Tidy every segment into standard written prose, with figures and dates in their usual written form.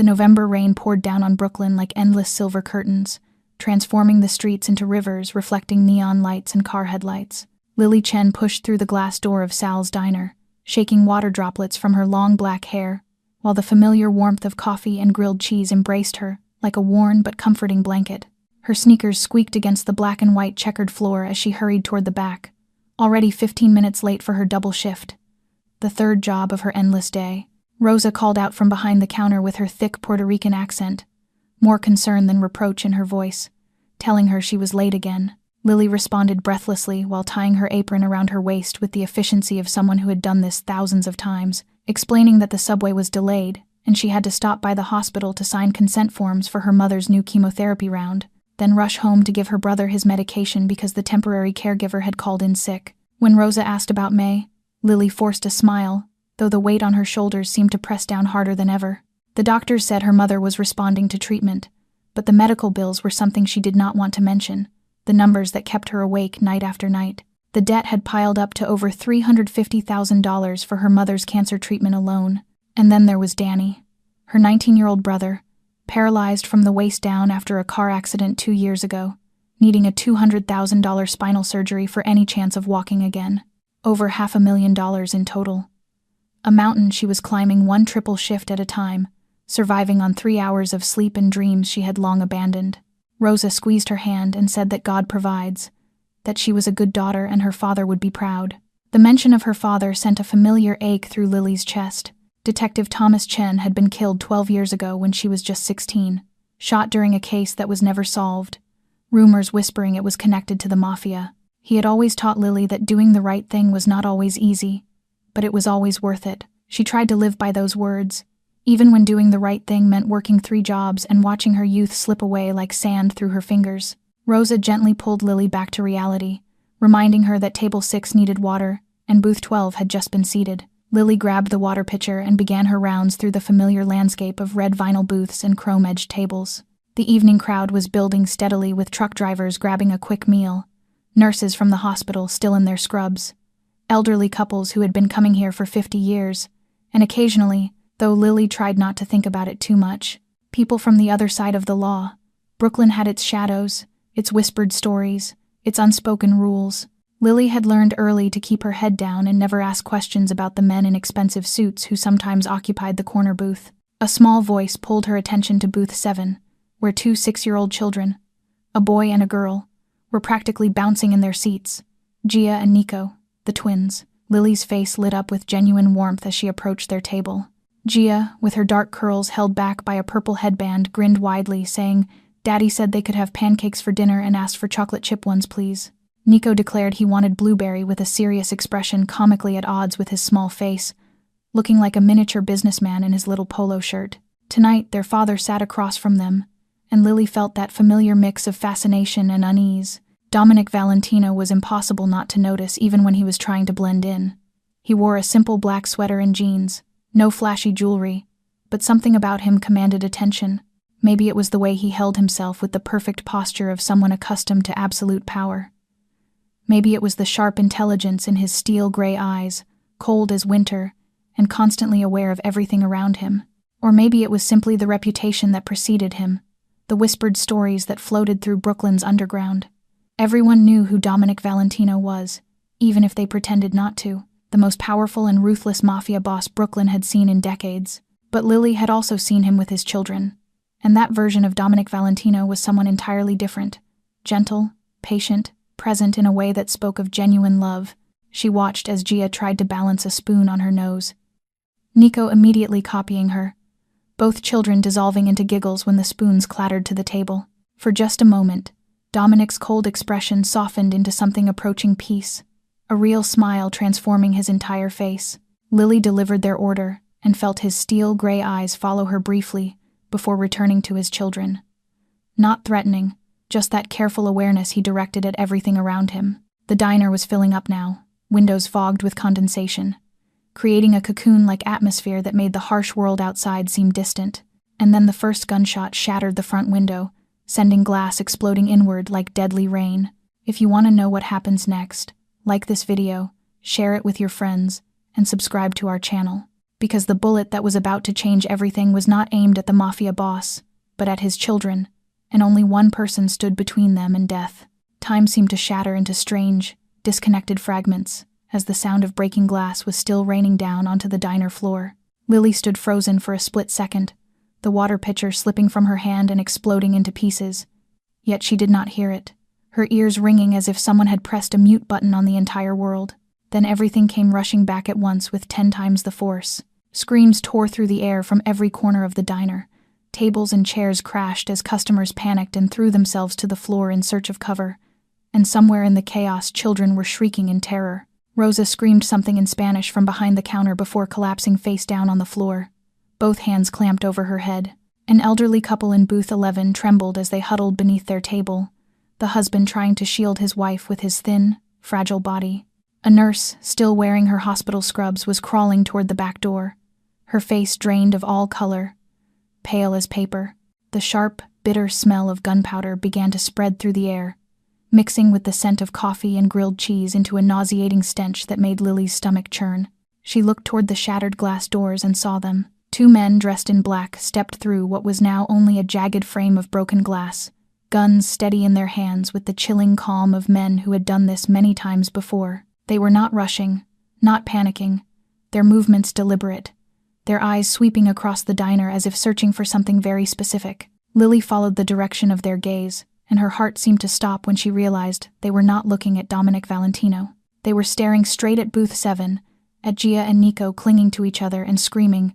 The November rain poured down on Brooklyn like endless silver curtains, transforming the streets into rivers reflecting neon lights and car headlights. Lily Chen pushed through the glass door of Sal's diner, shaking water droplets from her long black hair, while the familiar warmth of coffee and grilled cheese embraced her like a worn but comforting blanket. Her sneakers squeaked against the black and white checkered floor as she hurried toward the back, already 15 minutes late for her double shift, the third job of her endless day. Rosa called out from behind the counter with her thick Puerto Rican accent, more concern than reproach in her voice, telling her she was late again. Lily responded breathlessly while tying her apron around her waist with the efficiency of someone who had done this thousands of times, explaining that the subway was delayed and she had to stop by the hospital to sign consent forms for her mother's new chemotherapy round, then rush home to give her brother his medication because the temporary caregiver had called in sick. When Rosa asked about May, Lily forced a smile, though the weight on her shoulders seemed to press down harder than ever. The doctors said her mother was responding to treatment, but the medical bills were something she did not want to mention, the numbers that kept her awake night after night. The debt had piled up to over $350,000 for her mother's cancer treatment alone. And then there was Danny, her 19-year-old brother, paralyzed from the waist down after a car accident 2 years ago, needing a $200,000 spinal surgery for any chance of walking again. Over $500,000 in total. A mountain she was climbing one triple shift at a time, surviving on 3 hours of sleep and dreams she had long abandoned. Rosa squeezed her hand and said that God provides, that she was a good daughter and her father would be proud. The mention of her father sent a familiar ache through Lily's chest. Detective Thomas Chen had been killed 12 years ago when she was just 16, shot during a case that was never solved, rumors whispering it was connected to the Mafia. He had always taught Lily that doing the right thing was not always easy, but it was always worth it. She tried to live by those words, even when doing the right thing meant working 3 jobs and watching her youth slip away like sand through her fingers. Rosa gently pulled Lily back to reality, reminding her that Table 6 needed water and Booth 12 had just been seated. Lily grabbed the water pitcher and began her rounds through the familiar landscape of red vinyl booths and chrome-edged tables. The evening crowd was building steadily, with truck drivers grabbing a quick meal, nurses from the hospital still in their scrubs, elderly couples who had been coming here for 50 years, and occasionally, though Lily tried not to think about it too much, people from the other side of the law. Brooklyn had its shadows, its whispered stories, its unspoken rules. Lily had learned early to keep her head down and never ask questions about the men in expensive suits who sometimes occupied the corner booth. A small voice pulled her attention to booth 7, where 2 6-year-old children, a boy and a girl, were practically bouncing in their seats. Gia and Nico, the twins. Lily's face lit up with genuine warmth as she approached their table. Gia, with her dark curls held back by a purple headband, grinned widely, saying, "Daddy said they could have pancakes for dinner and asked for chocolate chip ones, please." Nico declared he wanted blueberry with a serious expression comically at odds with his small face, looking like a miniature businessman in his little polo shirt. Tonight, their father sat across from them, and Lily felt that familiar mix of fascination and unease. Dominic Valentino was impossible not to notice even when he was trying to blend in. He wore a simple black sweater and jeans, no flashy jewelry, but something about him commanded attention. Maybe it was the way he held himself with the perfect posture of someone accustomed to absolute power. Maybe it was the sharp intelligence in his steel gray eyes, cold as winter, and constantly aware of everything around him. Or maybe it was simply the reputation that preceded him, the whispered stories that floated through Brooklyn's underground. Everyone knew who Dominic Valentino was, even if they pretended not to, the most powerful and ruthless mafia boss Brooklyn had seen in decades. But Lily had also seen him with his children, and that version of Dominic Valentino was someone entirely different, gentle, patient, present in a way that spoke of genuine love. She watched as Gia tried to balance a spoon on her nose, Nico immediately copying her, both children dissolving into giggles when the spoons clattered to the table. For just a moment, Dominic's cold expression softened into something approaching peace, a real smile transforming his entire face. Lily delivered their order and felt his steel gray eyes follow her briefly before returning to his children. Not threatening, just that careful awareness he directed at everything around him. The diner was filling up now, windows fogged with condensation, creating a cocoon-like atmosphere that made the harsh world outside seem distant. And then the first gunshot shattered the front window, sending glass exploding inward like deadly rain. If you want to know what happens next, like this video, share it with your friends, and subscribe to our channel. because the bullet that was about to change everything was not aimed at the Mafia boss, but at his children, and only one person stood between them and death. Time seemed to shatter into strange, disconnected fragments, as the sound of breaking glass was still raining down onto the diner floor. Lily stood frozen for a split second, the water pitcher slipping from her hand and exploding into pieces. Yet she did not hear it, her ears ringing as if someone had pressed a mute button on the entire world. Then everything came rushing back at once with 10 times the force. Screams tore through the air from every corner of the diner. Tables and chairs crashed as customers panicked and threw themselves to the floor in search of cover. And somewhere in the chaos, children were shrieking in terror. Rosa screamed something in Spanish from behind the counter before collapsing face down on the floor, both hands clamped over her head. An elderly couple in booth 11 trembled as they huddled beneath their table, the husband trying to shield his wife with his thin, fragile body. A nurse, still wearing her hospital scrubs, was crawling toward the back door, her face drained of all color, pale as paper. The sharp, bitter smell of gunpowder began to spread through the air, mixing with the scent of coffee and grilled cheese into a nauseating stench that made Lily's stomach churn. She looked toward the shattered glass doors and saw them. 2 men dressed in black stepped through what was now only a jagged frame of broken glass, guns steady in their hands with the chilling calm of men who had done this many times before. They were not rushing, not panicking, their movements deliberate, their eyes sweeping across the diner as if searching for something very specific. Lily followed the direction of their gaze, and her heart seemed to stop when she realized they were not looking at Dominic Valentino. They were staring straight at booth 7, at Gia and Nico clinging to each other and screaming.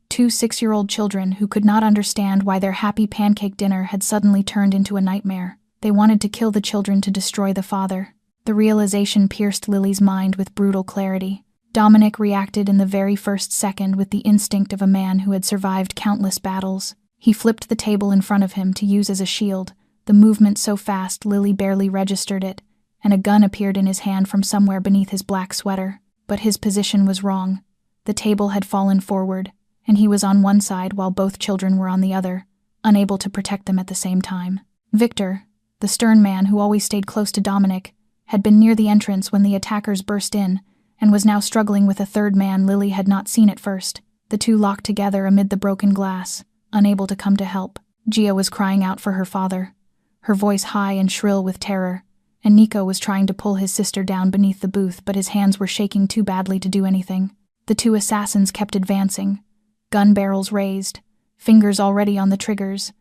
2 6-year-old children who could not understand why their happy pancake dinner had suddenly turned into a nightmare. They wanted to kill the children to destroy the father. The realization pierced Lily's mind with brutal clarity. Dominic reacted in the very first second with the instinct of a man who had survived countless battles. He flipped the table in front of him to use as a shield, the movement so fast Lily barely registered it, and a gun appeared in his hand from somewhere beneath his black sweater. But his position was wrong. The table had fallen forward, and he was on one side while both children were on the other, unable to protect them at the same time. Victor, the stern man who always stayed close to Dominic, had been near the entrance when the attackers burst in, and was now struggling with a third man Lily had not seen at first. The two locked together amid the broken glass, unable to come to help. Gia was crying out for her father, her voice high and shrill with terror, and Nico was trying to pull his sister down beneath the booth, but his hands were shaking too badly to do anything. The 2 assassins kept advancing, gun barrels raised, fingers already on the triggers,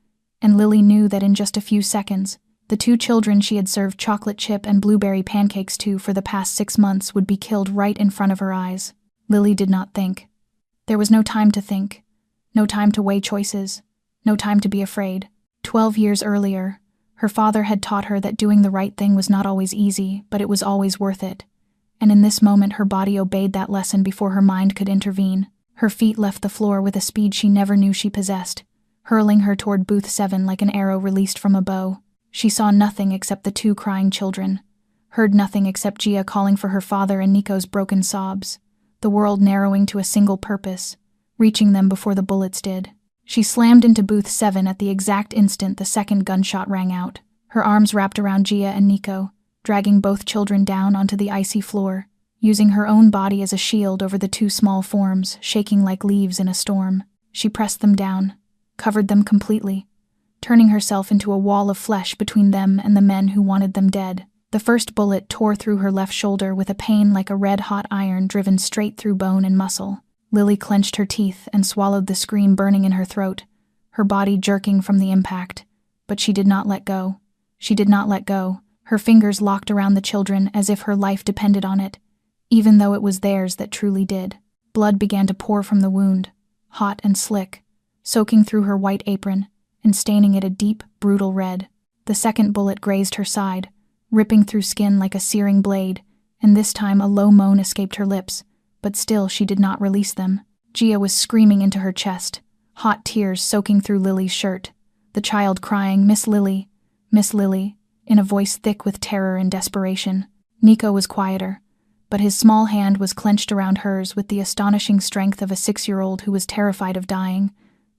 and Lily knew that in just a few seconds, the 2 children she had served chocolate chip and blueberry pancakes to for the past 6 months would be killed right in front of her eyes. Lily did not think. There was no time to think, no time to weigh choices, no time to be afraid. 12 years earlier, her father had taught her that doing the right thing was not always easy, but it was always worth it. And in this moment her body obeyed that lesson before her mind could intervene. Her feet left the floor with a speed she never knew she possessed, hurling her toward booth 7 like an arrow released from a bow. She saw nothing except the 2 crying children, heard nothing except Gia calling for her father and Nico's broken sobs, the world narrowing to a single purpose, reaching them before the bullets did. She slammed into booth 7 at the exact instant the second gunshot rang out, her arms wrapped around Gia and Nico, dragging both children down onto the icy floor, using her own body as a shield over the 2 small forms, shaking like leaves in a storm. She pressed them down, covered them completely, turning herself into a wall of flesh between them and the men who wanted them dead. The first bullet tore through her left shoulder with a pain like a red-hot iron driven straight through bone and muscle. Lily clenched her teeth and swallowed the scream burning in her throat, her body jerking from the impact. But she did not let go. She did not let go, her fingers locked around the children as if her life depended on it, even though it was theirs that truly did. Blood began to pour from the wound, hot and slick, soaking through her white apron and staining it a deep, brutal red. The second bullet grazed her side, ripping through skin like a searing blade, and this time a low moan escaped her lips, but still she did not release them. Gia was screaming into her chest, hot tears soaking through Lily's shirt, the child crying, "Miss Lily, Miss Lily," in a voice thick with terror and desperation. Nico was quieter, but his small hand was clenched around hers with the astonishing strength of a 6-year-old who was terrified of dying,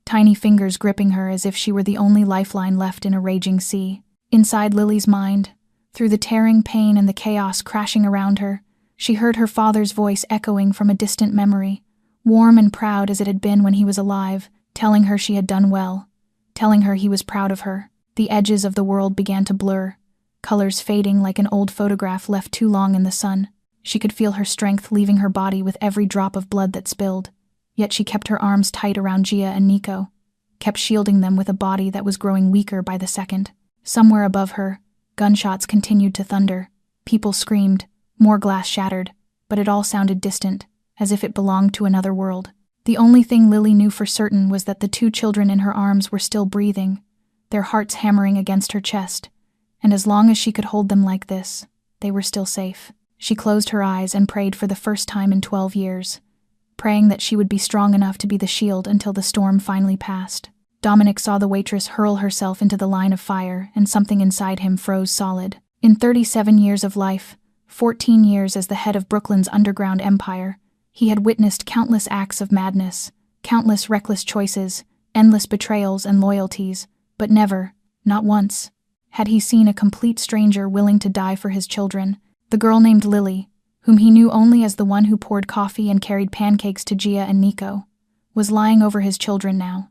tiny fingers gripping her as if she were the only lifeline left in a raging sea. Inside Lily's mind, through the tearing pain and the chaos crashing around her, she heard her father's voice echoing from a distant memory, warm and proud as it had been when he was alive, telling her she had done well, telling her he was proud of her. The edges of the world began to blur, colors fading like an old photograph left too long in the sun. She could feel her strength leaving her body with every drop of blood that spilled, yet she kept her arms tight around Gia and Nico, kept shielding them with a body that was growing weaker by the second. Somewhere above her, gunshots continued to thunder. People screamed, more glass shattered, but it all sounded distant, as if it belonged to another world. The only thing Lily knew for certain was that the two children in her arms were still breathing, their hearts hammering against her chest, and as long as she could hold them like this, they were still safe. She closed her eyes and prayed for the first time in 12 years, praying that she would be strong enough to be the shield until the storm finally passed. Dominic saw the waitress hurl herself into the line of fire, and something inside him froze solid. In 37 years of life, 14 years as the head of Brooklyn's underground empire, he had witnessed countless acts of madness, countless reckless choices, endless betrayals and loyalties, but never, not once, had he seen a complete stranger willing to die for his children. The girl named Lily, whom he knew only as the one who poured coffee and carried pancakes to Gia and Nico, was lying over his children now,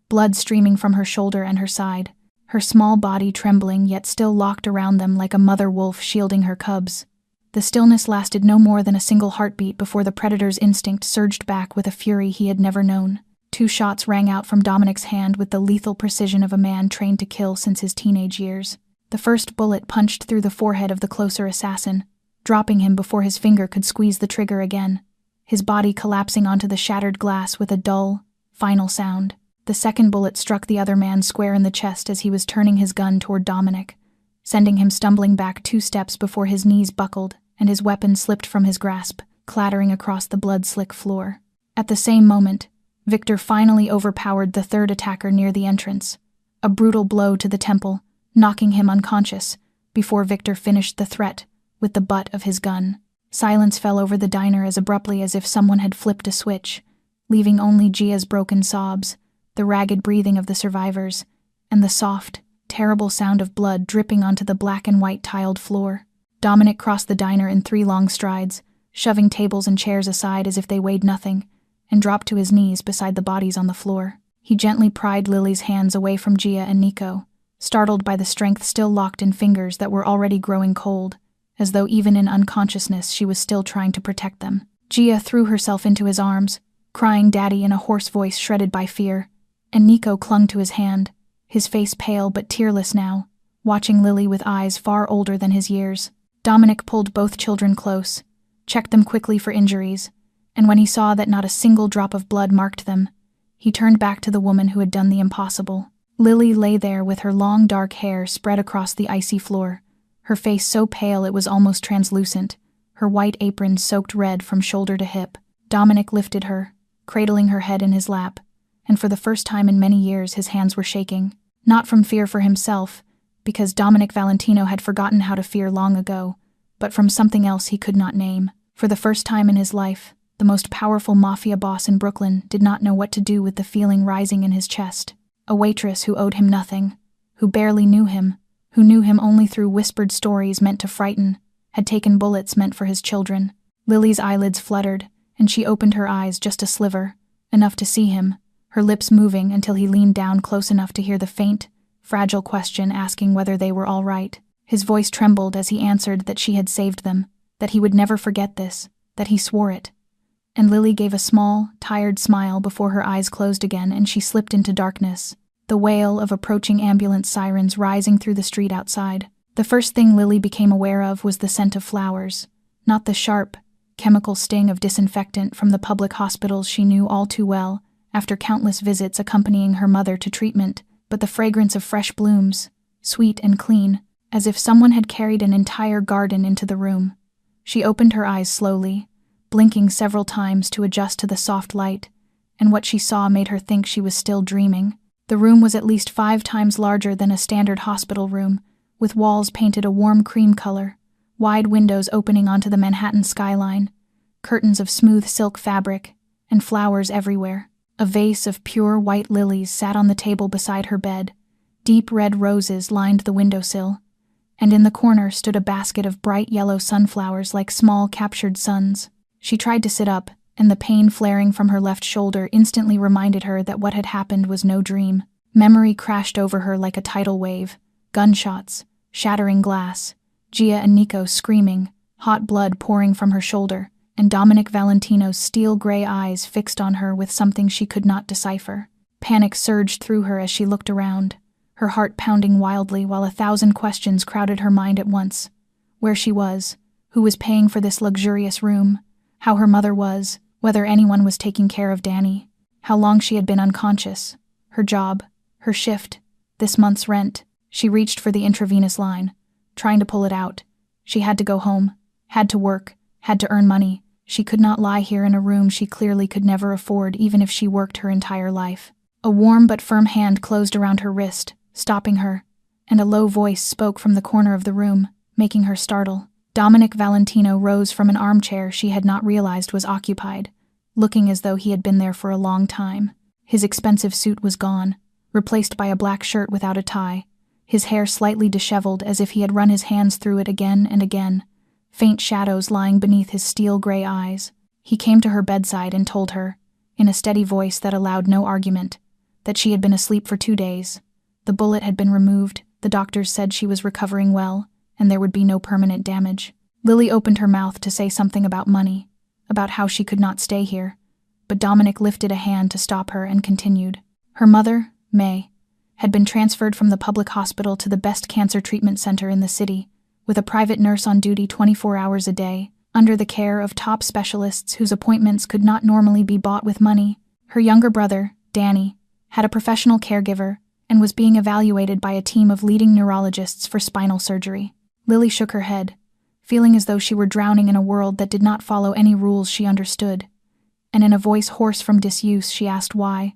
blood streaming from her shoulder and her side, her small body trembling yet still locked around them like a mother wolf shielding her cubs. The stillness lasted no more than a single heartbeat before the predator's instinct surged back with a fury he had never known. 2 shots rang out from Dominic's hand with the lethal precision of a man trained to kill since his teenage years. The first bullet punched through the forehead of the closer assassin, dropping him before his finger could squeeze the trigger again, his body collapsing onto the shattered glass with a dull, final sound. The second bullet struck the other man square in the chest as he was turning his gun toward Dominic, sending him stumbling back 2 steps before his knees buckled and his weapon slipped from his grasp, clattering across the blood-slick floor. At the same moment, Victor finally overpowered the third attacker near the entrance, a brutal blow to the temple, knocking him unconscious, before Victor finished the threat with the butt of his gun. Silence fell over the diner as abruptly as if someone had flipped a switch, leaving only Gia's broken sobs, the ragged breathing of the survivors, and the soft, terrible sound of blood dripping onto the black and white tiled floor. Dominic crossed the diner in 3 long strides, shoving tables and chairs aside as if they weighed nothing, and dropped to his knees beside the bodies on the floor. He gently pried Lily's hands away from Gia and Nico, startled by the strength still locked in fingers that were already growing cold, as though even in unconsciousness she was still trying to protect them. Gia threw herself into his arms, crying "Daddy" in a hoarse voice shredded by fear, and Nico clung to his hand, his face pale but tearless now, watching Lily with eyes far older than his years. Dominic pulled both children close, checked them quickly for injuries, and when he saw that not a single drop of blood marked them, he turned back to the woman who had done the impossible. Lily lay there with her long dark hair spread across the icy floor, her face so pale it was almost translucent, her white apron soaked red from shoulder to hip. Dominic lifted her, cradling her head in his lap, and for the first time in many years his hands were shaking, not from fear for himself, because Dominic Valentino had forgotten how to fear long ago, but from something else he could not name. For the first time in his life, the most powerful Mafia boss in Brooklyn did not know what to do with the feeling rising in his chest. A waitress who owed him nothing, who barely knew him, who knew him only through whispered stories meant to frighten, had taken bullets meant for his children. Lily's eyelids fluttered, and she opened her eyes just a sliver, enough to see him, her lips moving until he leaned down close enough to hear the faint, fragile question asking whether they were all right. His voice trembled as he answered that she had saved them, that he would never forget this, that he swore it. And Lily gave a small, tired smile before her eyes closed again and she slipped into darkness, the wail of approaching ambulance sirens rising through the street outside. The first thing Lily became aware of was the scent of flowers, not the sharp, chemical sting of disinfectant from the public hospitals she knew all too well after countless visits accompanying her mother to treatment, but the fragrance of fresh blooms, sweet and clean, as if someone had carried an entire garden into the room. She opened her eyes slowly, blinking several times to adjust to the soft light, and what she saw made her think she was still dreaming. The room was at least 5 times larger than a standard hospital room, with walls painted a warm cream color, wide windows opening onto the Manhattan skyline, curtains of smooth silk fabric, and flowers everywhere. A vase of pure white lilies sat on the table beside her bed. Deep red roses lined the windowsill, and in the corner stood a basket of bright yellow sunflowers like small captured suns. She tried to sit up, and the pain flaring from her left shoulder instantly reminded her that what had happened was no dream. Memory crashed over her like a tidal wave. Gunshots, shattering glass, Gia and Nico screaming, hot blood pouring from her shoulder, and Dominic Valentino's steel-gray eyes fixed on her with something she could not decipher. Panic surged through her as she looked around, her heart pounding wildly while 1,000 questions crowded her mind at once. Where she was, who was paying for this luxurious room, how her mother was, whether anyone was taking care of Danny, how long she had been unconscious, her job, her shift, this month's rent. She reached for the intravenous line, trying to pull it out. She had to go home, had to work, had to earn money. She could not lie here in a room she clearly could never afford even if she worked her entire life. A warm but firm hand closed around her wrist, stopping her, and a low voice spoke from the corner of the room, making her startle. Dominic Valentino rose from an armchair she had not realized was occupied, looking as though he had been there for a long time. His expensive suit was gone, replaced by a black shirt without a tie, his hair slightly disheveled as if he had run his hands through it again and again, faint shadows lying beneath his steel-gray eyes. He came to her bedside and told her, in a steady voice that allowed no argument, that she had been asleep for 2 days. The bullet had been removed, the doctors said she was recovering well, and there would be no permanent damage. Lily opened her mouth to say something about money, about how she could not stay here, but Dominic lifted a hand to stop her and continued. Her mother, May, had been transferred from the public hospital to the best cancer treatment center in the city, with a private nurse on duty 24 hours a day, under the care of top specialists whose appointments could not normally be bought with money. Her younger brother, Danny, had a professional caregiver and was being evaluated by a team of leading neurologists for spinal surgery. Lily shook her head, feeling as though she were drowning in a world that did not follow any rules she understood, and in a voice hoarse from disuse she asked why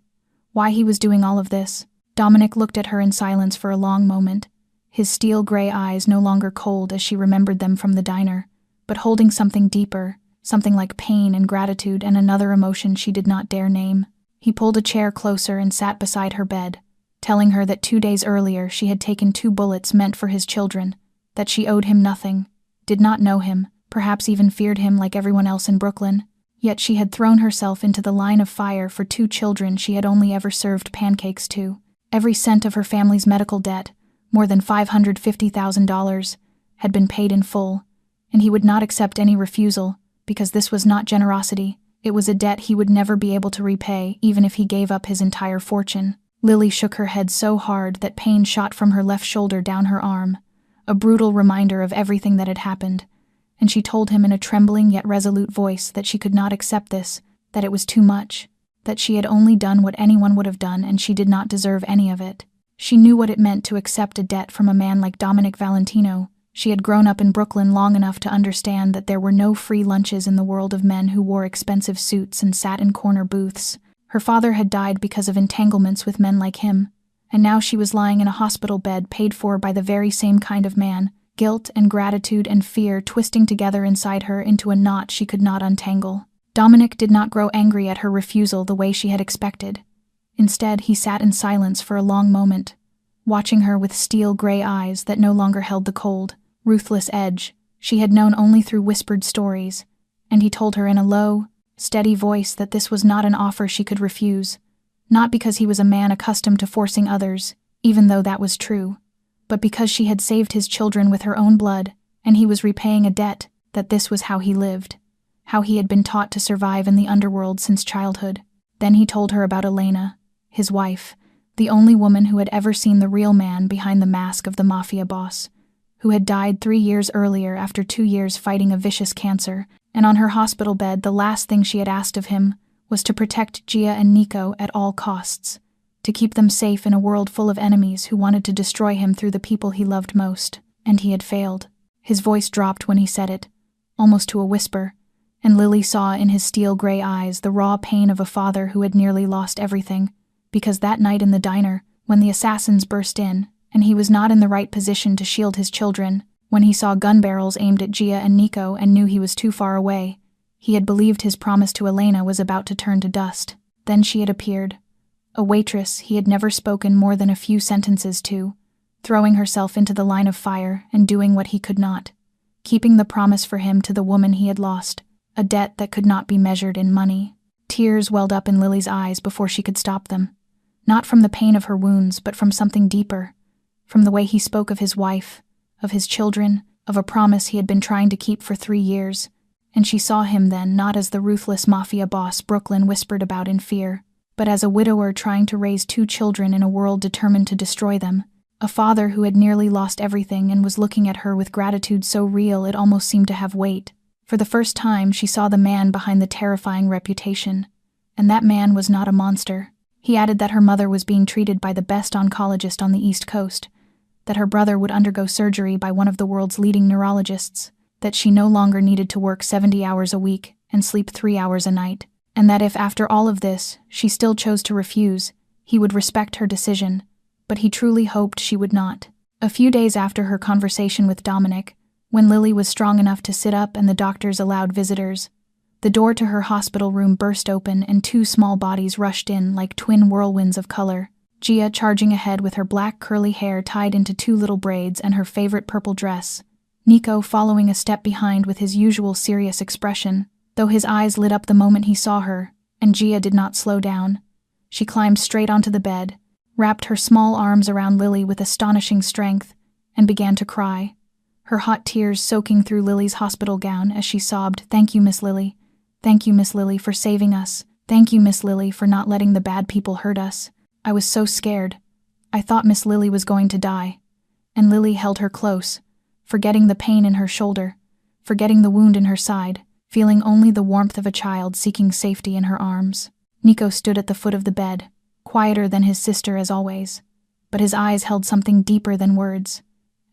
he was doing all of this. Dominic looked at her in silence for a long moment, his steel-gray eyes no longer cold as she remembered them from the diner, but holding something deeper, something like pain and gratitude and another emotion she did not dare name. He pulled a chair closer and sat beside her bed, telling her that 2 days earlier she had taken 2 bullets meant for his children, that she owed him nothing, did not know him, perhaps even feared him like everyone else in Brooklyn. Yet she had thrown herself into the line of fire for 2 children she had only ever served pancakes to. Every cent of her family's medical debt, more than $550,000, had been paid in full, and he would not accept any refusal, because this was not generosity, it was a debt he would never be able to repay even if he gave up his entire fortune. Lily shook her head so hard that pain shot from her left shoulder down her arm, a brutal reminder of everything that had happened, and she told him in a trembling yet resolute voice that she could not accept this, that it was too much, that she had only done what anyone would have done and she did not deserve any of it. She knew what it meant to accept a debt from a man like Dominic Valentino. She had grown up in Brooklyn long enough to understand that there were no free lunches in the world of men who wore expensive suits and sat in corner booths. Her father had died because of entanglements with men like him, and now she was lying in a hospital bed paid for by the very same kind of man, guilt and gratitude and fear twisting together inside her into a knot she could not untangle. Dominic did not grow angry at her refusal the way she had expected. Instead, he sat in silence for a long moment, watching her with steel-gray eyes that no longer held the cold, ruthless edge she had known only through whispered stories, and he told her in a low, steady voice that this was not an offer she could refuse, not because he was a man accustomed to forcing others, even though that was true, but because she had saved his children with her own blood, and he was repaying a debt, that this was how he lived, how he had been taught to survive in the underworld since childhood. Then he told her about Elena, his wife, the only woman who had ever seen the real man behind the mask of the Mafia boss, who had died 3 years earlier after 2 years fighting a vicious cancer, and on her hospital bed the last thing she had asked of him was to protect Gia and Nico at all costs, to keep them safe in a world full of enemies who wanted to destroy him through the people he loved most, and he had failed. His voice dropped when he said it, almost to a whisper, and Lily saw in his steel-gray eyes the raw pain of a father who had nearly lost everything, because that night in the diner, when the assassins burst in, and he was not in the right position to shield his children, when he saw gun barrels aimed at Gia and Nico and knew he was too far away, he had believed his promise to Elena was about to turn to dust. Then she had appeared, a waitress he had never spoken more than a few sentences to, throwing herself into the line of fire and doing what he could not, keeping the promise for him to the woman he had lost, a debt that could not be measured in money. Tears welled up in Lily's eyes before she could stop them. Not from the pain of her wounds, but from something deeper. From the way he spoke of his wife, of his children, of a promise he had been trying to keep for 3 years. And she saw him then not as the ruthless Mafia boss Brooklyn whispered about in fear, but as a widower trying to raise 2 children in a world determined to destroy them. A father who had nearly lost everything and was looking at her with gratitude so real it almost seemed to have weight. For the first time, she saw the man behind the terrifying reputation. And that man was not a monster. He added that her mother was being treated by the best oncologist on the East Coast, that her brother would undergo surgery by one of the world's leading neurologists, that she no longer needed to work 70 hours a week and sleep 3 hours a night, and that if after all of this she still chose to refuse, he would respect her decision, but he truly hoped she would not. A few days after her conversation with Dominic, when Lily was strong enough to sit up and the doctors allowed visitors, the door to her hospital room burst open and 2 small bodies rushed in like twin whirlwinds of color. Gia charging ahead with her black curly hair tied into 2 little braids and her favorite purple dress. Nico following a step behind with his usual serious expression, though his eyes lit up the moment he saw her, and Gia did not slow down. She climbed straight onto the bed, wrapped her small arms around Lily with astonishing strength, and began to cry, her hot tears soaking through Lily's hospital gown as she sobbed, "Thank you, Miss Lily. Thank you, Miss Lily, for saving us. Thank you, Miss Lily, for not letting the bad people hurt us. I was so scared. I thought Miss Lily was going to die." And Lily held her close, forgetting the pain in her shoulder, forgetting the wound in her side, feeling only the warmth of a child seeking safety in her arms. Nico stood at the foot of the bed, quieter than his sister as always, but his eyes held something deeper than words,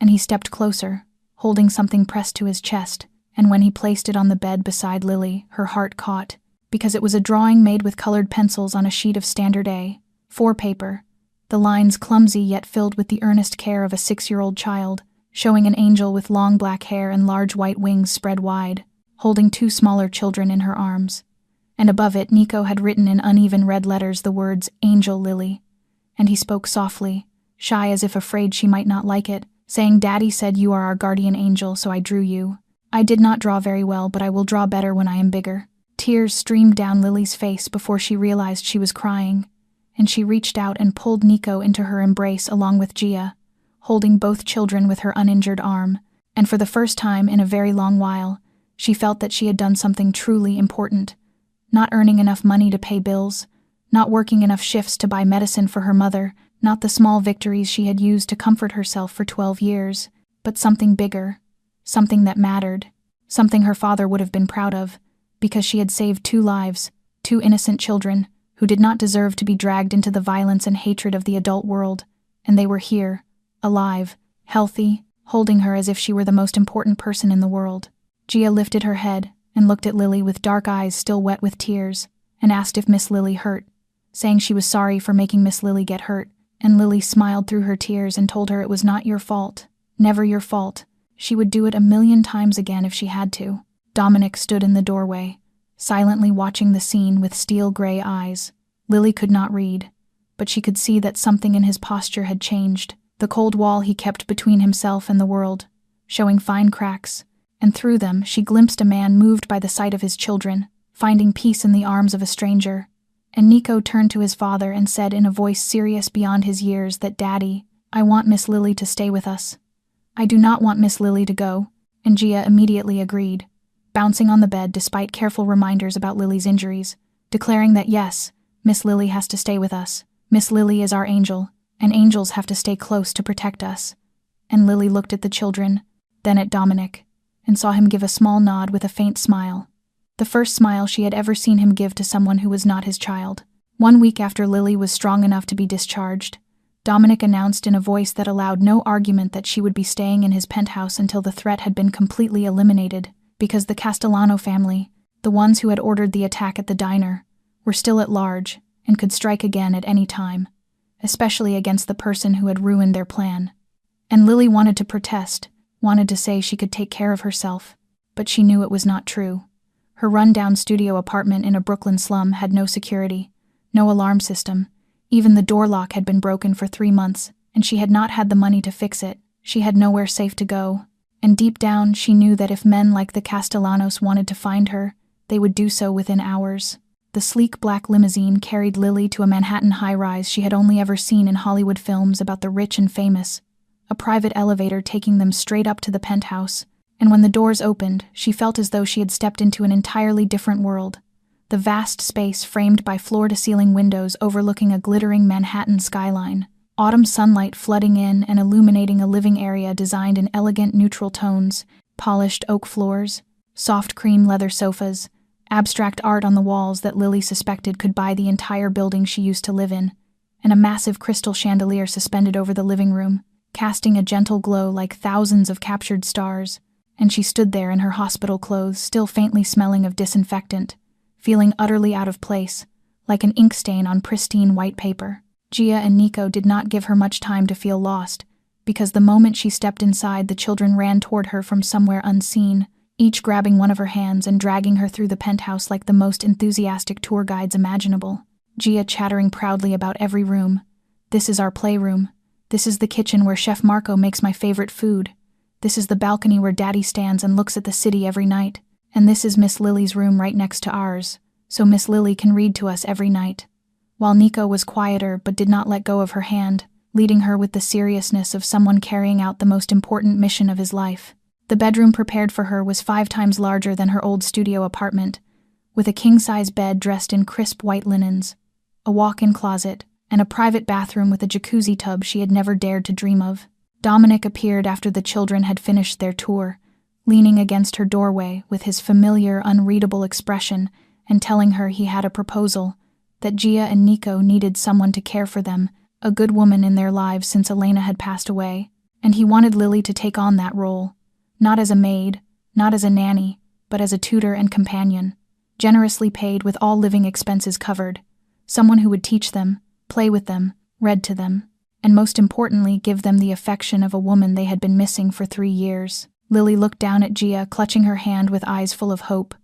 and he stepped closer, holding something pressed to his chest, and when he placed it on the bed beside Lily, her heart caught, because it was a drawing made with colored pencils on a sheet of standard A4 paper, the lines clumsy yet filled with the earnest care of a 6-year-old child, showing an angel with long black hair and large white wings spread wide, holding 2 smaller children in her arms. And above it, Nico had written in uneven red letters the words, "Angel Lily." And he spoke softly, shy as if afraid she might not like it, saying, "Daddy said you are our guardian angel, so I drew you. I did not draw very well, but I will draw better when I am bigger." Tears streamed down Lily's face before she realized she was crying, and she reached out and pulled Nico into her embrace along with Gia, holding both children with her uninjured arm, and for the first time in a very long while, she felt that she had done something truly important. Not earning enough money to pay bills, not working enough shifts to buy medicine for her mother, not the small victories she had used to comfort herself for 12 years, but something bigger, something that mattered, something her father would have been proud of, because she had saved 2 lives, 2 innocent children, who did not deserve to be dragged into the violence and hatred of the adult world, and they were here, alive, healthy, holding her as if she were the most important person in the world. Gia lifted her head and looked at Lily with dark eyes still wet with tears, and asked if Miss Lily hurt, saying she was sorry for making Miss Lily get hurt, and Lily smiled through her tears and told her it was not your fault, never your fault. She would do it 1,000,000 times again if she had to. Dominic stood in the doorway, silently watching the scene with steel-gray eyes. Lily could not read, but she could see that something in his posture had changed, the cold wall he kept between himself and the world, showing fine cracks, and through them she glimpsed a man moved by the sight of his children, finding peace in the arms of a stranger. And Nico turned to his father and said in a voice serious beyond his years that, "Daddy, I want Miss Lily to stay with us. I do not want Miss Lily to go," and Gia immediately agreed, bouncing on the bed despite careful reminders about Lily's injuries, declaring that yes, Miss Lily has to stay with us. Miss Lily is our angel, and angels have to stay close to protect us. And Lily looked at the children, then at Dominic, and saw him give a small nod with a faint smile. The first smile she had ever seen him give to someone who was not his child. 1 week after Lily was strong enough to be discharged, Dominic announced in a voice that allowed no argument that she would be staying in his penthouse until the threat had been completely eliminated, because the Castellano family, the ones who had ordered the attack at the diner, were still at large and could strike again at any time, especially against the person who had ruined their plan. And Lily wanted to protest, wanted to say she could take care of herself, but she knew it was not true. Her run-down studio apartment in a Brooklyn slum had no security, no alarm system. Even the door lock had been broken for 3 months, and she had not had the money to fix it. She had nowhere safe to go, and deep down she knew that if men like the Castellanos wanted to find her, they would do so within hours. The sleek black limousine carried Lily to a Manhattan high-rise she had only ever seen in Hollywood films about the rich and famous, a private elevator taking them straight up to the penthouse. And when the doors opened, she felt as though she had stepped into an entirely different world. The vast space framed by floor-to-ceiling windows overlooking a glittering Manhattan skyline, autumn sunlight flooding in and illuminating a living area designed in elegant neutral tones, polished oak floors, soft cream leather sofas, abstract art on the walls that Lily suspected could buy the entire building she used to live in, and a massive crystal chandelier suspended over the living room, casting a gentle glow like thousands of captured stars. And she stood there in her hospital clothes, still faintly smelling of disinfectant, feeling utterly out of place, like an ink stain on pristine white paper. Gia and Nico did not give her much time to feel lost, because the moment she stepped inside, the children ran toward her from somewhere unseen, each grabbing one of her hands and dragging her through the penthouse like the most enthusiastic tour guides imaginable. Gia chattering proudly about every room. "This is our playroom. This is the kitchen where Chef Marco makes my favorite food. This is the balcony where Daddy stands and looks at the city every night. And this is Miss Lily's room right next to ours, so Miss Lily can read to us every night." While Nico was quieter but did not let go of her hand, leading her with the seriousness of someone carrying out the most important mission of his life. The bedroom prepared for her was 5 times larger than her old studio apartment, with a king-size bed dressed in crisp white linens, a walk-in closet, and a private bathroom with a jacuzzi tub she had never dared to dream of. Dominic appeared after the children had finished their tour, leaning against her doorway with his familiar, unreadable expression and telling her he had a proposal, that Gia and Nico needed someone to care for them, a good woman in their lives since Elena had passed away, and he wanted Lily to take on that role, not as a maid, not as a nanny, but as a tutor and companion, generously paid with all living expenses covered, someone who would teach them, play with them, read to them, and most importantly give them the affection of a woman they had been missing for 3 years. Lily looked down at Gia, clutching her hand with eyes full of hope,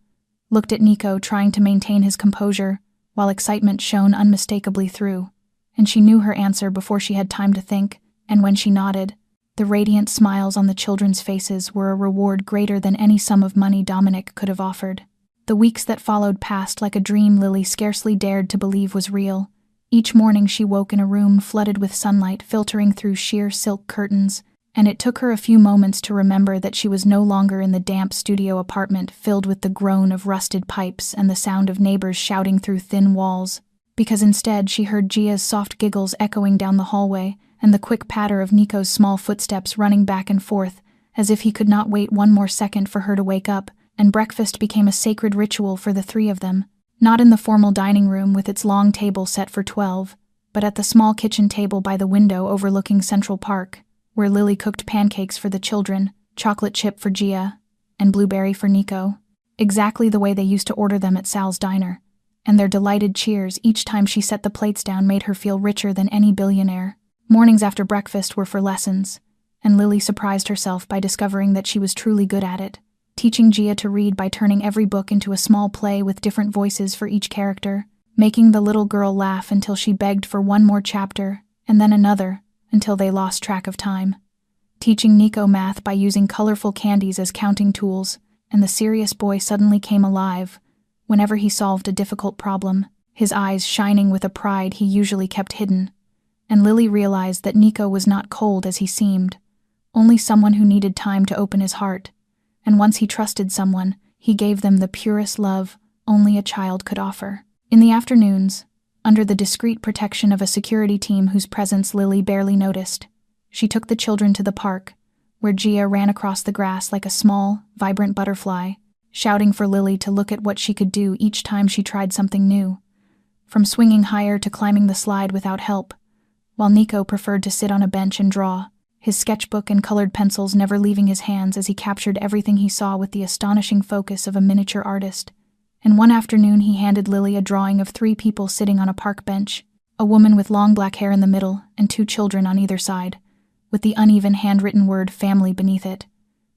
looked at Nico trying to maintain his composure, while excitement shone unmistakably through, and she knew her answer before she had time to think, and when she nodded, the radiant smiles on the children's faces were a reward greater than any sum of money Dominic could have offered. The weeks that followed passed like a dream Lily scarcely dared to believe was real. Each morning she woke in a room flooded with sunlight filtering through sheer silk curtains, and it took her a few moments to remember that she was no longer in the damp studio apartment filled with the groan of rusted pipes and the sound of neighbors shouting through thin walls, because instead she heard Gia's soft giggles echoing down the hallway and the quick patter of Nico's small footsteps running back and forth, as if he could not wait one more second for her to wake up, and breakfast became a sacred ritual for the 3 of them, not in the formal dining room with its long table set for 12, but at the small kitchen table by the window overlooking Central Park, where Lily cooked pancakes for the children, chocolate chip for Gia, and blueberry for Nico, exactly the way they used to order them at Sal's diner, and their delighted cheers each time she set the plates down made her feel richer than any billionaire. Mornings after breakfast were for lessons, and Lily surprised herself by discovering that she was truly good at it, teaching Gia to read by turning every book into a small play with different voices for each character, making the little girl laugh until she begged for one more chapter, and then another, until they lost track of time. Teaching Nico math by using colorful candies as counting tools, and the serious boy suddenly came alive whenever he solved a difficult problem, his eyes shining with a pride he usually kept hidden. And Lily realized that Nico was not cold as he seemed, only someone who needed time to open his heart, and once he trusted someone, he gave them the purest love only a child could offer. In the afternoons, under the discreet protection of a security team whose presence Lily barely noticed, she took the children to the park, where Gia ran across the grass like a small, vibrant butterfly, shouting for Lily to look at what she could do each time she tried something new, from swinging higher to climbing the slide without help, while Nico preferred to sit on a bench and draw, his sketchbook and colored pencils never leaving his hands as he captured everything he saw with the astonishing focus of a miniature artist. And one afternoon he handed Lily a drawing of 3 people sitting on a park bench, a woman with long black hair in the middle and 2 children on either side, with the uneven handwritten word family beneath it.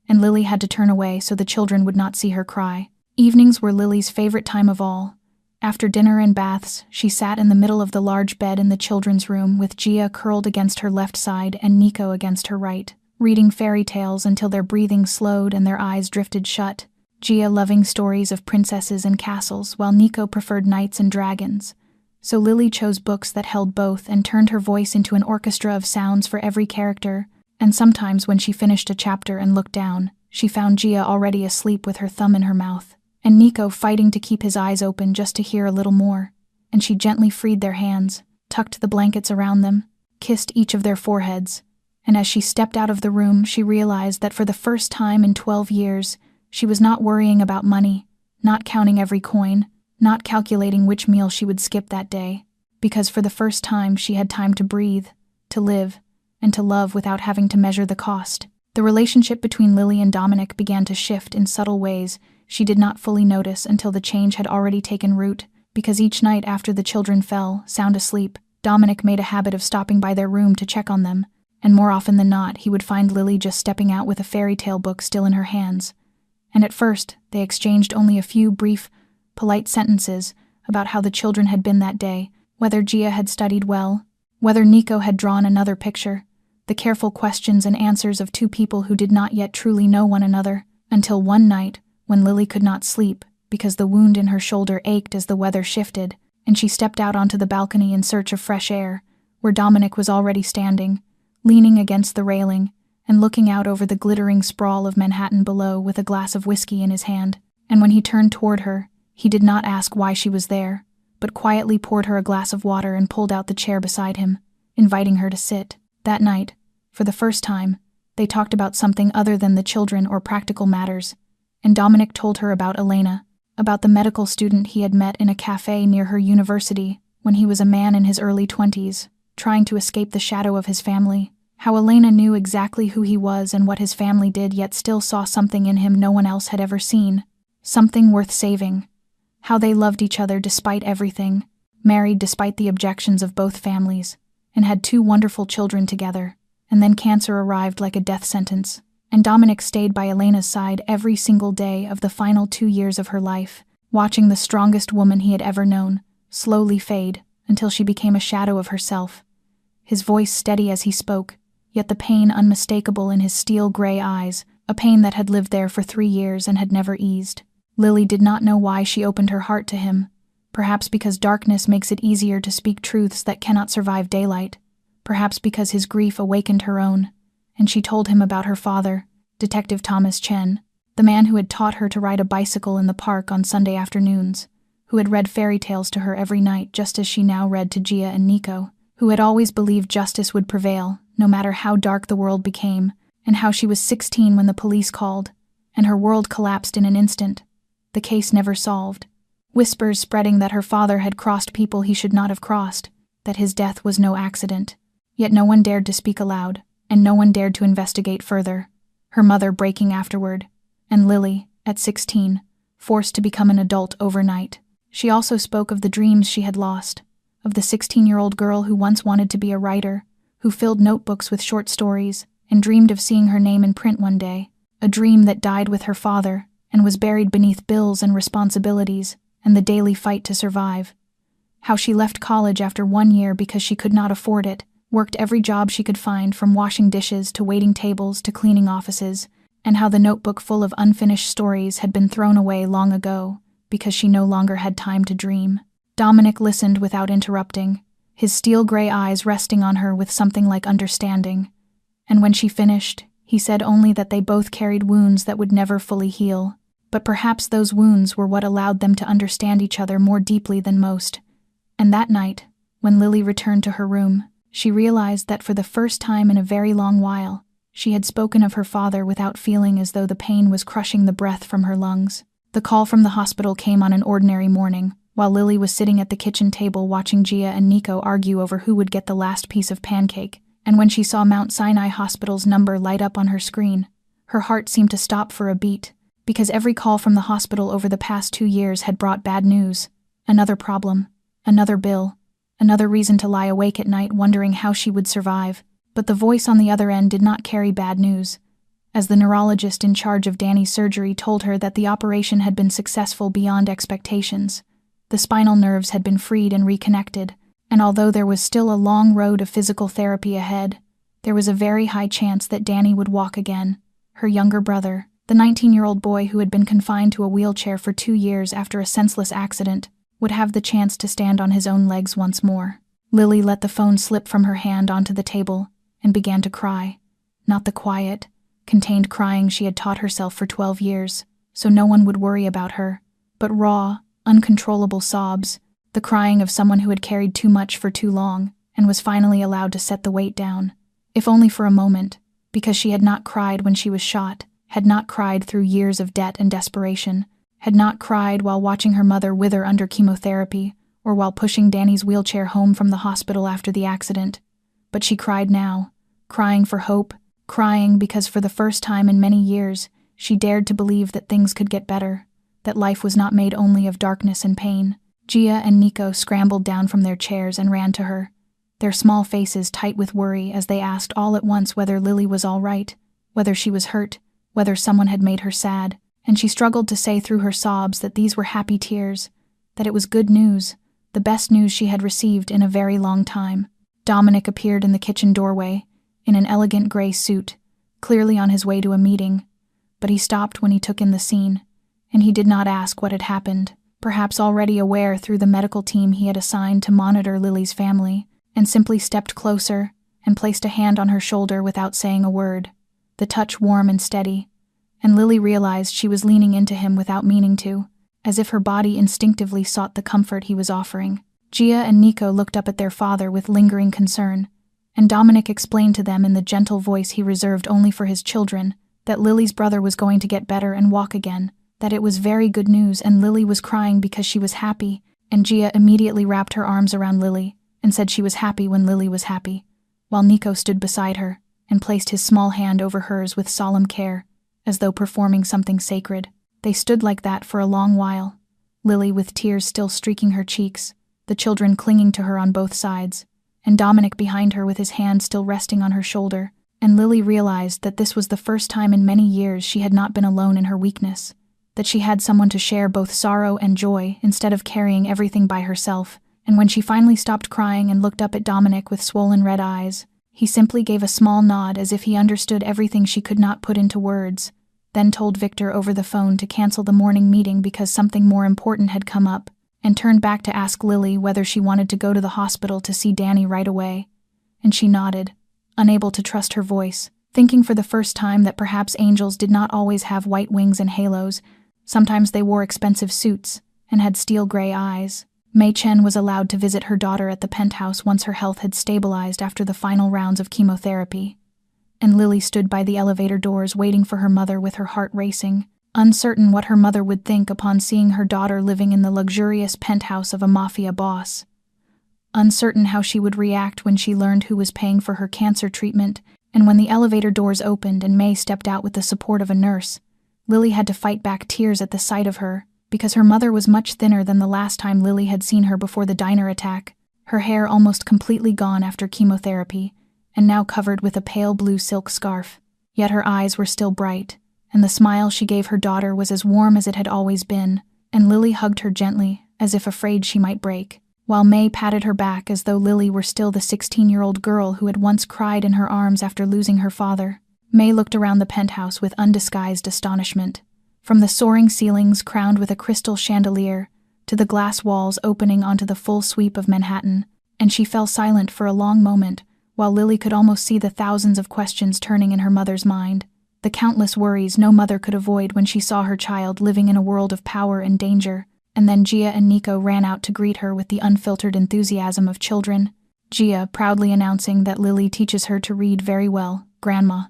And Lily had to turn away so the children would not see her cry. Evenings were Lily's favorite time of all. After dinner and baths, she sat in the middle of the large bed in the children's room with Gia curled against her left side and Nico against her right, reading fairy tales until their breathing slowed and their eyes drifted shut. Gia loving stories of princesses and castles, while Nico preferred knights and dragons. So Lily chose books that held both and turned her voice into an orchestra of sounds for every character, and sometimes when she finished a chapter and looked down, she found Gia already asleep with her thumb in her mouth, and Nico fighting to keep his eyes open just to hear a little more, and she gently freed their hands, tucked the blankets around them, kissed each of their foreheads, and as she stepped out of the room, she realized that for the first time in 12 years, she was not worrying about money, not counting every coin, not calculating which meal she would skip that day, because for the first time she had time to breathe, to live, and to love without having to measure the cost. The relationship between Lily and Dominic began to shift in subtle ways she did not fully notice until the change had already taken root, because each night after the children fell, sound asleep, Dominic made a habit of stopping by their room to check on them, and more often than not, he would find Lily just stepping out with a fairy tale book still in her hands. And at first, they exchanged only a few brief, polite sentences about how the children had been that day, whether Gia had studied well, whether Nico had drawn another picture, the careful questions and answers of two people who did not yet truly know one another, until one night, when Lily could not sleep because the wound in her shoulder ached as the weather shifted, and she stepped out onto the balcony in search of fresh air, where Dominic was already standing, leaning against the railing, and looking out over the glittering sprawl of Manhattan below with a glass of whiskey in his hand. And when he turned toward her, he did not ask why she was there, but quietly poured her a glass of water and pulled out the chair beside him, inviting her to sit. That night, for the first time, they talked about something other than the children or practical matters, and Dominic told her about Elena, about the medical student he had met in a cafe near her university when he was a man in his early 20s, trying to escape the shadow of his family, how Elena knew exactly who he was and what his family did, yet still saw something in him no one else had ever seen, something worth saving, how they loved each other despite everything, married despite the objections of both families, and had 2 wonderful children together. And then cancer arrived like a death sentence, and Dominic stayed by Elena's side every single day of the final 2 years of her life, watching the strongest woman he had ever known slowly fade until she became a shadow of herself, his voice steady as he spoke, yet the pain unmistakable in his steel-gray eyes, a pain that had lived there for 3 years and had never eased. Lily did not know why she opened her heart to him, perhaps because darkness makes it easier to speak truths that cannot survive daylight, perhaps because his grief awakened her own, and she told him about her father, Detective Thomas Chen, the man who had taught her to ride a bicycle in the park on Sunday afternoons, who had read fairy tales to her every night just as she now read to Gia and Nico, who had always believed justice would prevail, no matter how dark the world became, and how she was 16 when the police called, and her world collapsed in an instant, the case never solved, whispers spreading that her father had crossed people he should not have crossed, that his death was no accident. Yet no one dared to speak aloud, and no one dared to investigate further, her mother breaking afterward, and Lily, at 16, forced to become an adult overnight. She also spoke of the dreams she had lost, of the 16-year-old girl who once wanted to be a writer, who filled notebooks with short stories and dreamed of seeing her name in print one day, a dream that died with her father and was buried beneath bills and responsibilities and the daily fight to survive. How she left college after 1 year because she could not afford it, worked every job she could find, from washing dishes to waiting tables to cleaning offices, and how the notebook full of unfinished stories had been thrown away long ago because she no longer had time to dream. Dominic listened without interrupting, his steel-gray eyes resting on her with something like understanding, and when she finished, he said only that they both carried wounds that would never fully heal, but perhaps those wounds were what allowed them to understand each other more deeply than most. And that night, when Lily returned to her room, she realized that for the first time in a very long while, she had spoken of her father without feeling as though the pain was crushing the breath from her lungs. The call from the hospital came on an ordinary morning, while Lily was sitting at the kitchen table watching Gia and Nico argue over who would get the last piece of pancake, and when she saw Mount Sinai Hospital's number light up on her screen, her heart seemed to stop for a beat, because every call from the hospital over the past 2 years had brought bad news, another problem, another bill, another reason to lie awake at night wondering how she would survive. But the voice on the other end did not carry bad news, as the neurologist in charge of Danny's surgery told her that the operation had been successful beyond expectations. The spinal nerves had been freed and reconnected, and although there was still a long road of physical therapy ahead, there was a very high chance that Danny would walk again. Her younger brother, The 19-year-old boy who had been confined to a wheelchair for 2 years after a senseless accident would have the chance to stand on his own legs once more. Lily let the phone slip from her hand onto the table and began to cry. Not the quiet, contained crying she had taught herself for 12 years, so no one would worry about her, but raw, uncontrollable sobs, the crying of someone who had carried too much for too long and was finally allowed to set the weight down, if only for a moment, because she had not cried when she was shot, had not cried through years of debt and desperation, had not cried while watching her mother wither under chemotherapy or while pushing Danny's wheelchair home from the hospital after the accident. But she cried now, crying for hope, crying because for the first time in many years she dared to believe that things could get better, that life was not made only of darkness and pain. Gia and Nico scrambled down from their chairs and ran to her, their small faces tight with worry as they asked all at once whether Lily was all right, whether she was hurt, whether someone had made her sad, and she struggled to say through her sobs that these were happy tears, that it was good news, the best news she had received in a very long time. Dominic appeared in the kitchen doorway, in an elegant gray suit, clearly on his way to a meeting, but he stopped when he took in the scene, and he did not ask what had happened, perhaps already aware through the medical team he had assigned to monitor Lily's family, and simply stepped closer and placed a hand on her shoulder without saying a word, the touch warm and steady, and Lily realized she was leaning into him without meaning to, as if her body instinctively sought the comfort he was offering. Gia and Nico looked up at their father with lingering concern, and Dominic explained to them in the gentle voice he reserved only for his children that Lily's brother was going to get better and walk again, that it was very good news and Lily was crying because she was happy, and Gia immediately wrapped her arms around Lily and said she was happy when Lily was happy, while Nico stood beside her and placed his small hand over hers with solemn care, as though performing something sacred. They stood like that for a long while, Lily with tears still streaking her cheeks, the children clinging to her on both sides, and Dominic behind her with his hand still resting on her shoulder, and Lily realized that this was the first time in many years she had not been alone in her weakness, that she had someone to share both sorrow and joy instead of carrying everything by herself. And when she finally stopped crying and looked up at Dominic with swollen red eyes, he simply gave a small nod as if he understood everything she could not put into words, then told Victor over the phone to cancel the morning meeting because something more important had come up, and turned back to ask Lily whether she wanted to go to the hospital to see Danny right away. And she nodded, unable to trust her voice, thinking for the first time that perhaps angels did not always have white wings and halos. Sometimes they wore expensive suits and had steel gray eyes. Mei Chen was allowed to visit her daughter at the penthouse once her health had stabilized after the final rounds of chemotherapy, and Lily stood by the elevator doors waiting for her mother with her heart racing, uncertain what her mother would think upon seeing her daughter living in the luxurious penthouse of a Mafia boss, uncertain how she would react when she learned who was paying for her cancer treatment, and when the elevator doors opened and Mei stepped out with the support of a nurse, Lily had to fight back tears at the sight of her, because her mother was much thinner than the last time Lily had seen her before the diner attack, her hair almost completely gone after chemotherapy, and now covered with a pale blue silk scarf. Yet her eyes were still bright, and the smile she gave her daughter was as warm as it had always been, and Lily hugged her gently, as if afraid she might break, while Mei patted her back as though Lily were still the 16-year-old girl who had once cried in her arms after losing her father. Mei looked around the penthouse with undisguised astonishment. From the soaring ceilings crowned with a crystal chandelier to the glass walls opening onto the full sweep of Manhattan, and she fell silent for a long moment, while Lily could almost see the thousands of questions turning in her mother's mind, the countless worries no mother could avoid when she saw her child living in a world of power and danger. And then Gia and Nico ran out to greet her with the unfiltered enthusiasm of children, Gia proudly announcing that Lily teaches her to read very well, Grandma,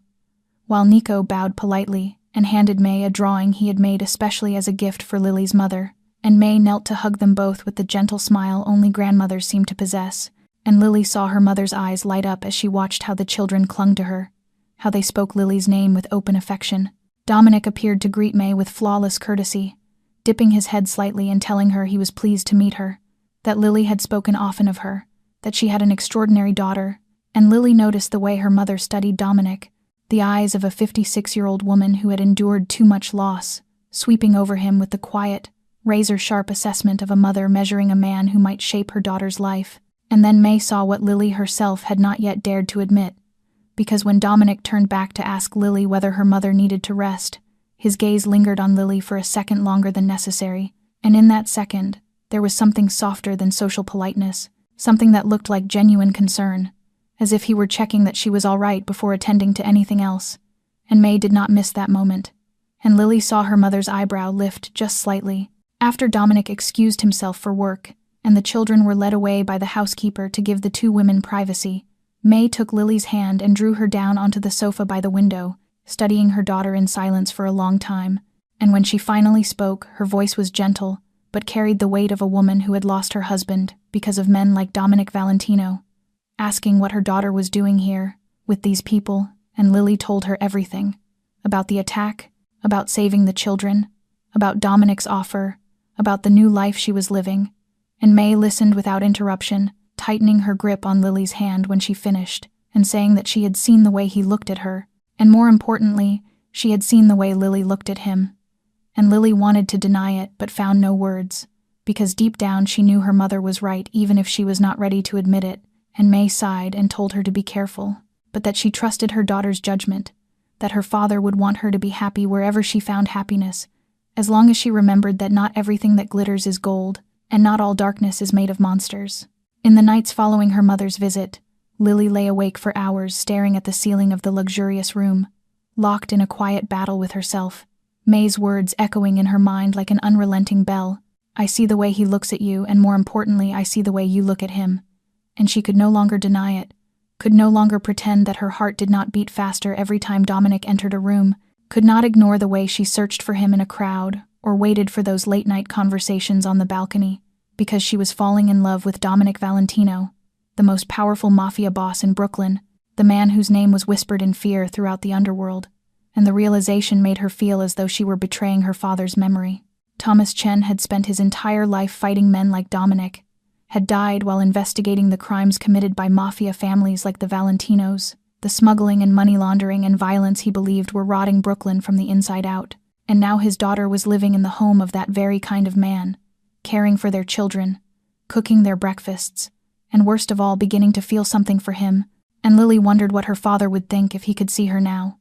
while Nico bowed politely and handed Mei a drawing he had made especially as a gift for Lily's mother, and Mei knelt to hug them both with the gentle smile only grandmothers seem to possess, and Lily saw her mother's eyes light up as she watched how the children clung to her, how they spoke Lily's name with open affection. Dominic appeared to greet Mei with flawless courtesy, dipping his head slightly and telling her he was pleased to meet her, that Lily had spoken often of her, that she had an extraordinary daughter, and Lily noticed the way her mother studied Dominic, the eyes of a 56-year-old woman who had endured too much loss, sweeping over him with the quiet, razor-sharp assessment of a mother measuring a man who might shape her daughter's life. And then Mei saw what Lily herself had not yet dared to admit, because when Dominic turned back to ask Lily whether her mother needed to rest, His gaze lingered on Lily for a second longer than necessary, and in that second, there was something softer than social politeness, something that looked like genuine concern, as if he were checking that she was all right before attending to anything else. And May did not miss that moment, and Lily saw her mother's eyebrow lift just slightly. After Dominic excused himself for work, and the children were led away by the housekeeper to give the two women privacy, May took Lily's hand and drew her down onto the sofa by the window, studying her daughter in silence for a long time. And when she finally spoke, her voice was gentle, but carried the weight of a woman who had lost her husband because of men like Dominic Valentino, asking what her daughter was doing here, with these people, and Lily told her everything. About the attack, about saving the children, about Dominic's offer, about the new life she was living. And May listened without interruption, tightening her grip on Lily's hand when she finished, and saying that she had seen the way he looked at her, and more importantly, she had seen the way Lily looked at him. And Lily wanted to deny it, but found no words, because deep down she knew her mother was right even if she was not ready to admit it, and May sighed and told her to be careful, but that she trusted her daughter's judgment, that her father would want her to be happy wherever she found happiness, as long as she remembered that not everything that glitters is gold, and not all darkness is made of monsters. In the nights following her mother's visit, Lily lay awake for hours staring at the ceiling of the luxurious room, locked in a quiet battle with herself, May's words echoing in her mind like an unrelenting bell. I see the way he looks at you, and more importantly, I see the way you look at him. And she could no longer deny it, could no longer pretend that her heart did not beat faster every time Dominic entered a room, could not ignore the way she searched for him in a crowd, or waited for those late-night conversations on the balcony, because she was falling in love with Dominic Valentino, the most powerful Mafia boss in Brooklyn, the man whose name was whispered in fear throughout the underworld, and the realization made her feel as though she were betraying her father's memory. Thomas Chen had spent his entire life fighting men like Dominic, had died while investigating the crimes committed by Mafia families like the Valentinos, the smuggling and money laundering and violence he believed were rotting Brooklyn from the inside out, and now his daughter was living in the home of that very kind of man, caring for their children, cooking their breakfasts, and worst of all, beginning to feel something for him. And Lily wondered what her father would think if he could see her now,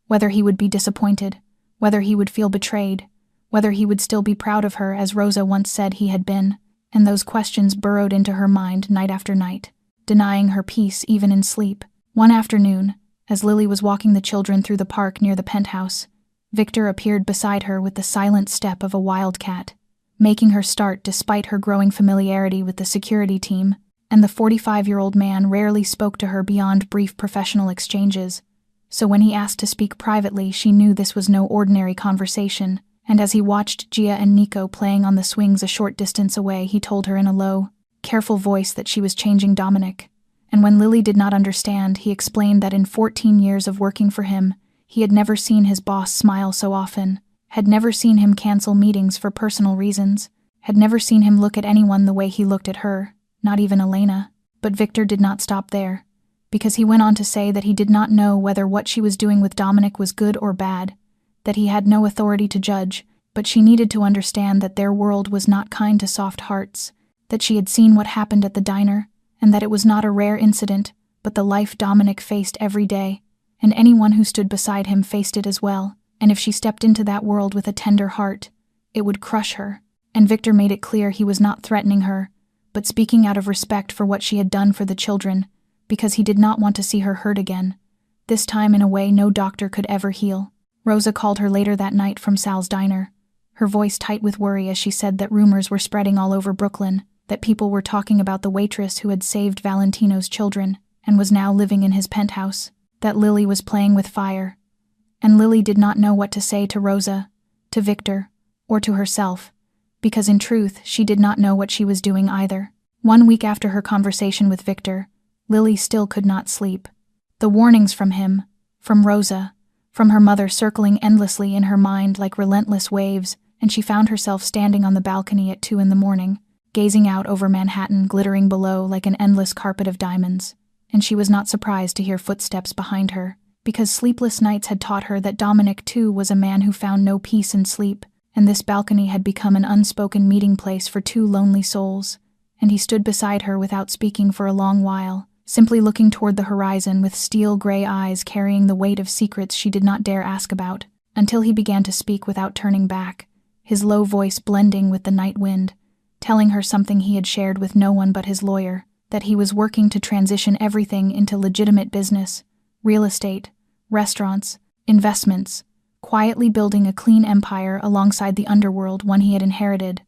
whether he would be disappointed, whether he would feel betrayed, whether he would still be proud of her as Rosa once said he had been. And those questions burrowed into her mind night after night, denying her peace even in sleep. One afternoon, as Lily was walking the children through the park near the penthouse, Victor appeared beside her with the silent step of a wildcat, making her start despite her growing familiarity with the security team, and the 45-year-old man rarely spoke to her beyond brief professional exchanges, so when he asked to speak privately, she knew this was no ordinary conversation. And as he watched Gia and Nico playing on the swings a short distance away, he told her in a low, careful voice that she was changing Dominic. And when Lily did not understand, he explained that in 14 years of working for him, he had never seen his boss smile so often, had never seen him cancel meetings for personal reasons, had never seen him look at anyone the way he looked at her, not even Elena. But Victor did not stop there, because he went on to say that he did not know whether what she was doing with Dominic was good or bad, that he had no authority to judge, but she needed to understand that their world was not kind to soft hearts, that she had seen what happened at the diner, and that it was not a rare incident, but the life Dominic faced every day, and anyone who stood beside him faced it as well, and if she stepped into that world with a tender heart, it would crush her. And Victor made it clear he was not threatening her, but speaking out of respect for what she had done for the children, because he did not want to see her hurt again, this time in a way no doctor could ever heal. Rosa called her later that night from Sal's diner, her voice tight with worry as she said that rumors were spreading all over Brooklyn, that people were talking about the waitress who had saved Valentino's children and was now living in his penthouse, that Lily was playing with fire. And Lily did not know what to say to Rosa, to Victor, or to herself, because in truth she did not know what she was doing either. 1 week after her conversation with Victor, Lily still could not sleep. The warnings from him, from Rosa, from her mother circling endlessly in her mind like relentless waves, and she found herself standing on the balcony at 2 a.m, gazing out over Manhattan glittering below like an endless carpet of diamonds. And she was not surprised to hear footsteps behind her, because sleepless nights had taught her that Dominic too was a man who found no peace in sleep, and this balcony had become an unspoken meeting place for two lonely souls. And he stood beside her without speaking for a long while, simply looking toward the horizon with steel-gray eyes carrying the weight of secrets she did not dare ask about. until he began to speak without turning back, his low voice blending with the night wind, telling her something he had shared with no one but his lawyer, that he was working to transition everything into legitimate business, real estate, restaurants, investments, quietly building a clean empire alongside the underworld one he had inherited,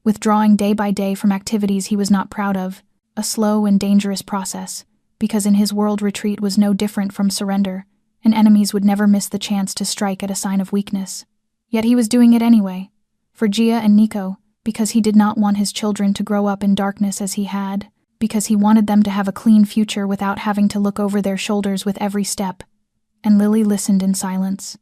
withdrawing day by day from activities he was not proud of, a slow and dangerous process, because in his world retreat was no different from surrender, and enemies would never miss the chance to strike at a sign of weakness. Yet he was doing it anyway, for Gia and Nico, because he did not want his children to grow up in darkness as he had, because he wanted them to have a clean future without having to look over their shoulders with every step. And Lily listened in silence.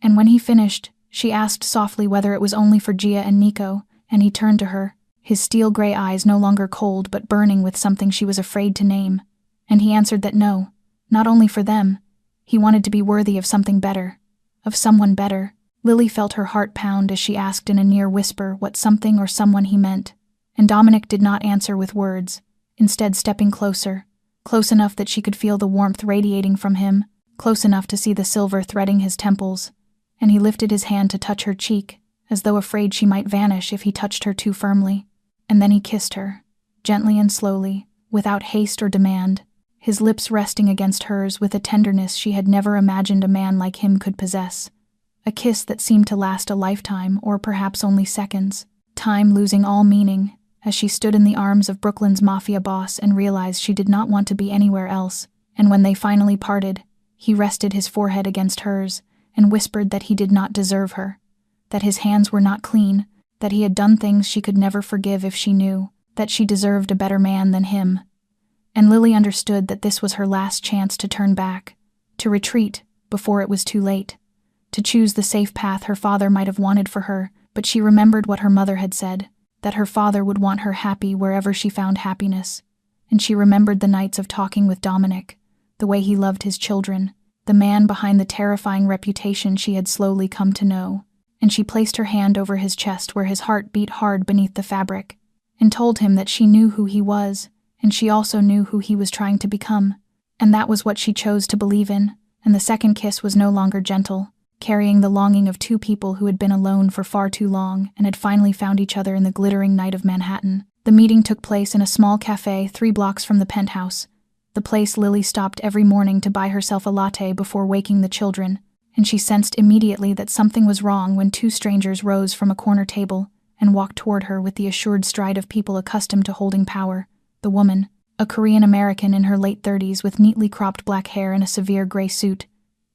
And when he finished, she asked softly whether it was only for Gia and Nico, and he turned to her, his steel-gray eyes no longer cold but burning with something she was afraid to name. And he answered that no, not only for them. He wanted to be worthy of something better, of someone better. Lily felt her heart pound as she asked in a near whisper what something or someone he meant, and Dominic did not answer with words, instead stepping closer, close enough that she could feel the warmth radiating from him, close enough to see the silver threading his temples, and he lifted his hand to touch her cheek, as though afraid she might vanish if he touched her too firmly. And then he kissed her, gently and slowly, without haste or demand, his lips resting against hers with a tenderness she had never imagined a man like him could possess. A kiss that seemed to last a lifetime, or perhaps only seconds, time losing all meaning, as she stood in the arms of Brooklyn's Mafia boss and realized she did not want to be anywhere else. And when they finally parted, he rested his forehead against hers and whispered that he did not deserve her, that his hands were not clean, that he had done things she could never forgive if she knew, that she deserved a better man than him. And Lily understood that this was her last chance to turn back, to retreat before it was too late, to choose the safe path her father might have wanted for her, but she remembered what her mother had said, that her father would want her happy wherever she found happiness, and she remembered the nights of talking with Dominic, the way he loved his children, the man behind the terrifying reputation she had slowly come to know, and she placed her hand over his chest where his heart beat hard beneath the fabric, and told him that she knew who he was, and she also knew who he was trying to become, and that was what she chose to believe in. And the second kiss was no longer gentle, carrying the longing of two people who had been alone for far too long and had finally found each other in the glittering night of Manhattan. The meeting took place in a small cafe 3 blocks from the penthouse, the place Lily stopped every morning to buy herself a latte before waking the children, and she sensed immediately that something was wrong when 2 strangers rose from a corner table and walked toward her with the assured stride of people accustomed to holding power. The woman, a Korean-American in her late 30s with neatly cropped black hair and a severe gray suit,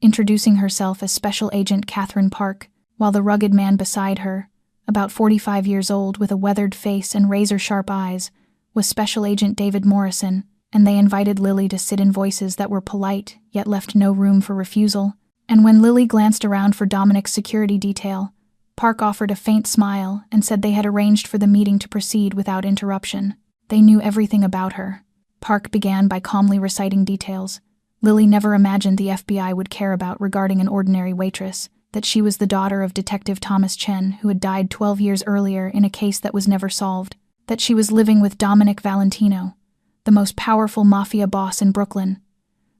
introducing herself as Special Agent Catherine Park, while the rugged man beside her, about 45 years old with a weathered face and razor-sharp eyes, was Special Agent David Morrison, and they invited Lily to sit in voices that were polite, yet left no room for refusal. And when Lily glanced around for Dominic's security detail, Park offered a faint smile and said they had arranged for the meeting to proceed without interruption. They knew everything about her. Park began by calmly reciting details Lily never imagined the FBI would care about regarding an ordinary waitress, that she was the daughter of Detective Thomas Chen, who had died 12 years earlier in a case that was never solved, that she was living with Dominic Valentino, the most powerful mafia boss in Brooklyn,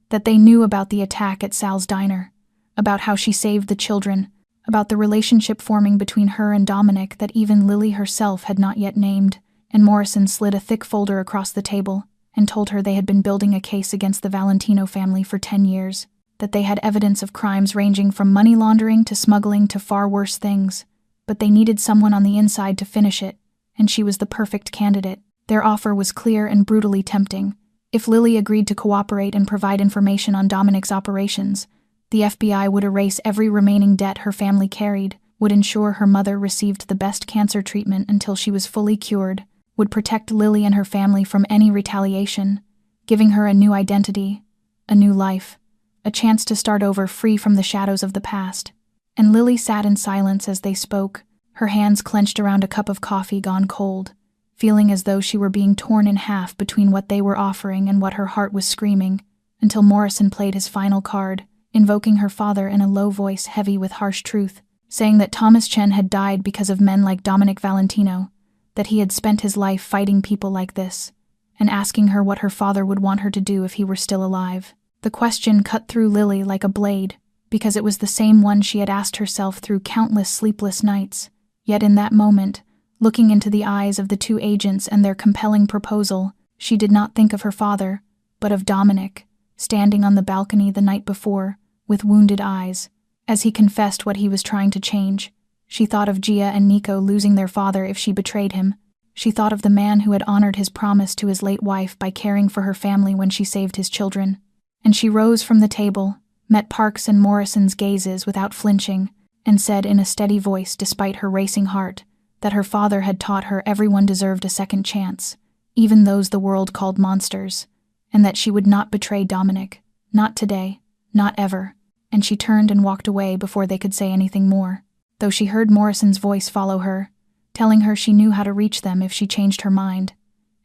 that they knew about the attack at Sal's diner, about how she saved the children, about the relationship forming between her and Dominic that even Lily herself had not yet named, and Morrison slid a thick folder across the table and told her they had been building a case against the Valentino family for 10 years, that they had evidence of crimes ranging from money laundering to smuggling to far worse things, but they needed someone on the inside to finish it, and she was the perfect candidate. Their offer was clear and brutally tempting. If Lily agreed to cooperate and provide information on Dominic's operations, the FBI would erase every remaining debt her family carried, would ensure her mother received the best cancer treatment until she was fully cured, would protect Lily and her family from any retaliation, giving her a new identity, a new life, a chance to start over free from the shadows of the past. And Lily sat in silence as they spoke, her hands clenched around a cup of coffee gone cold, feeling as though she were being torn in half between what they were offering and what her heart was screaming, until Morrison played his final card, invoking her father in a low voice heavy with harsh truth, saying that Thomas Chen had died because of men like Dominic Valentino, that he had spent his life fighting people like this, and asking her what her father would want her to do if he were still alive. The question cut through Lily like a blade, because it was the same one she had asked herself through countless sleepless nights. Yet in that moment, looking into the eyes of the two agents and their compelling proposal, she did not think of her father, but of Dominic, standing on the balcony the night before, with wounded eyes. As he confessed what he was trying to change, she thought of Gia and Nico losing their father if she betrayed him. She thought of the man who had honored his promise to his late wife by caring for her family when she saved his children. And she rose from the table, met Parks and Morrison's gazes without flinching, and said in a steady voice despite her racing heart, that her father had taught her everyone deserved a second chance, even those the world called monsters, and that she would not betray Dominic, not today, not ever, and she turned and walked away before they could say anything more, though she heard Morrison's voice follow her, telling her she knew how to reach them if she changed her mind,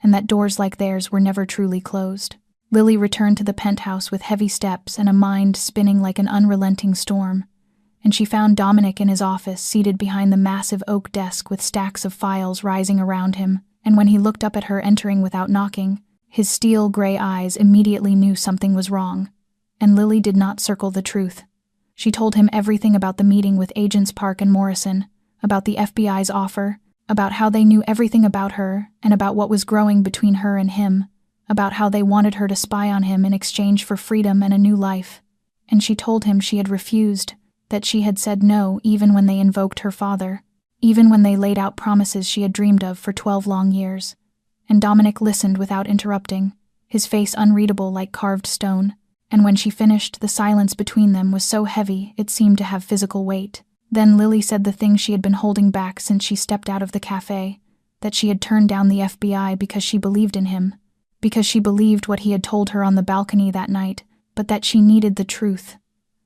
and that doors like theirs were never truly closed. Lily returned to the penthouse with heavy steps and a mind spinning like an unrelenting storm, and she found Dominic in his office seated behind the massive oak desk with stacks of files rising around him, and when he looked up at her entering without knocking, his steel-gray eyes immediately knew something was wrong, and Lily did not circle the truth. She told him everything about the meeting with Agents Park and Morrison, about the FBI's offer, about how they knew everything about her and about what was growing between her and him, about how they wanted her to spy on him in exchange for freedom and a new life. And she told him she had refused, that she had said no even when they invoked her father, even when they laid out promises she had dreamed of for 12 long years. And Dominic listened without interrupting, his face unreadable like carved stone, and when she finished, the silence between them was so heavy it seemed to have physical weight. Then Lily said the thing she had been holding back since she stepped out of the cafe, that she had turned down the FBI because she believed in him, because she believed what he had told her on the balcony that night, but that she needed the truth,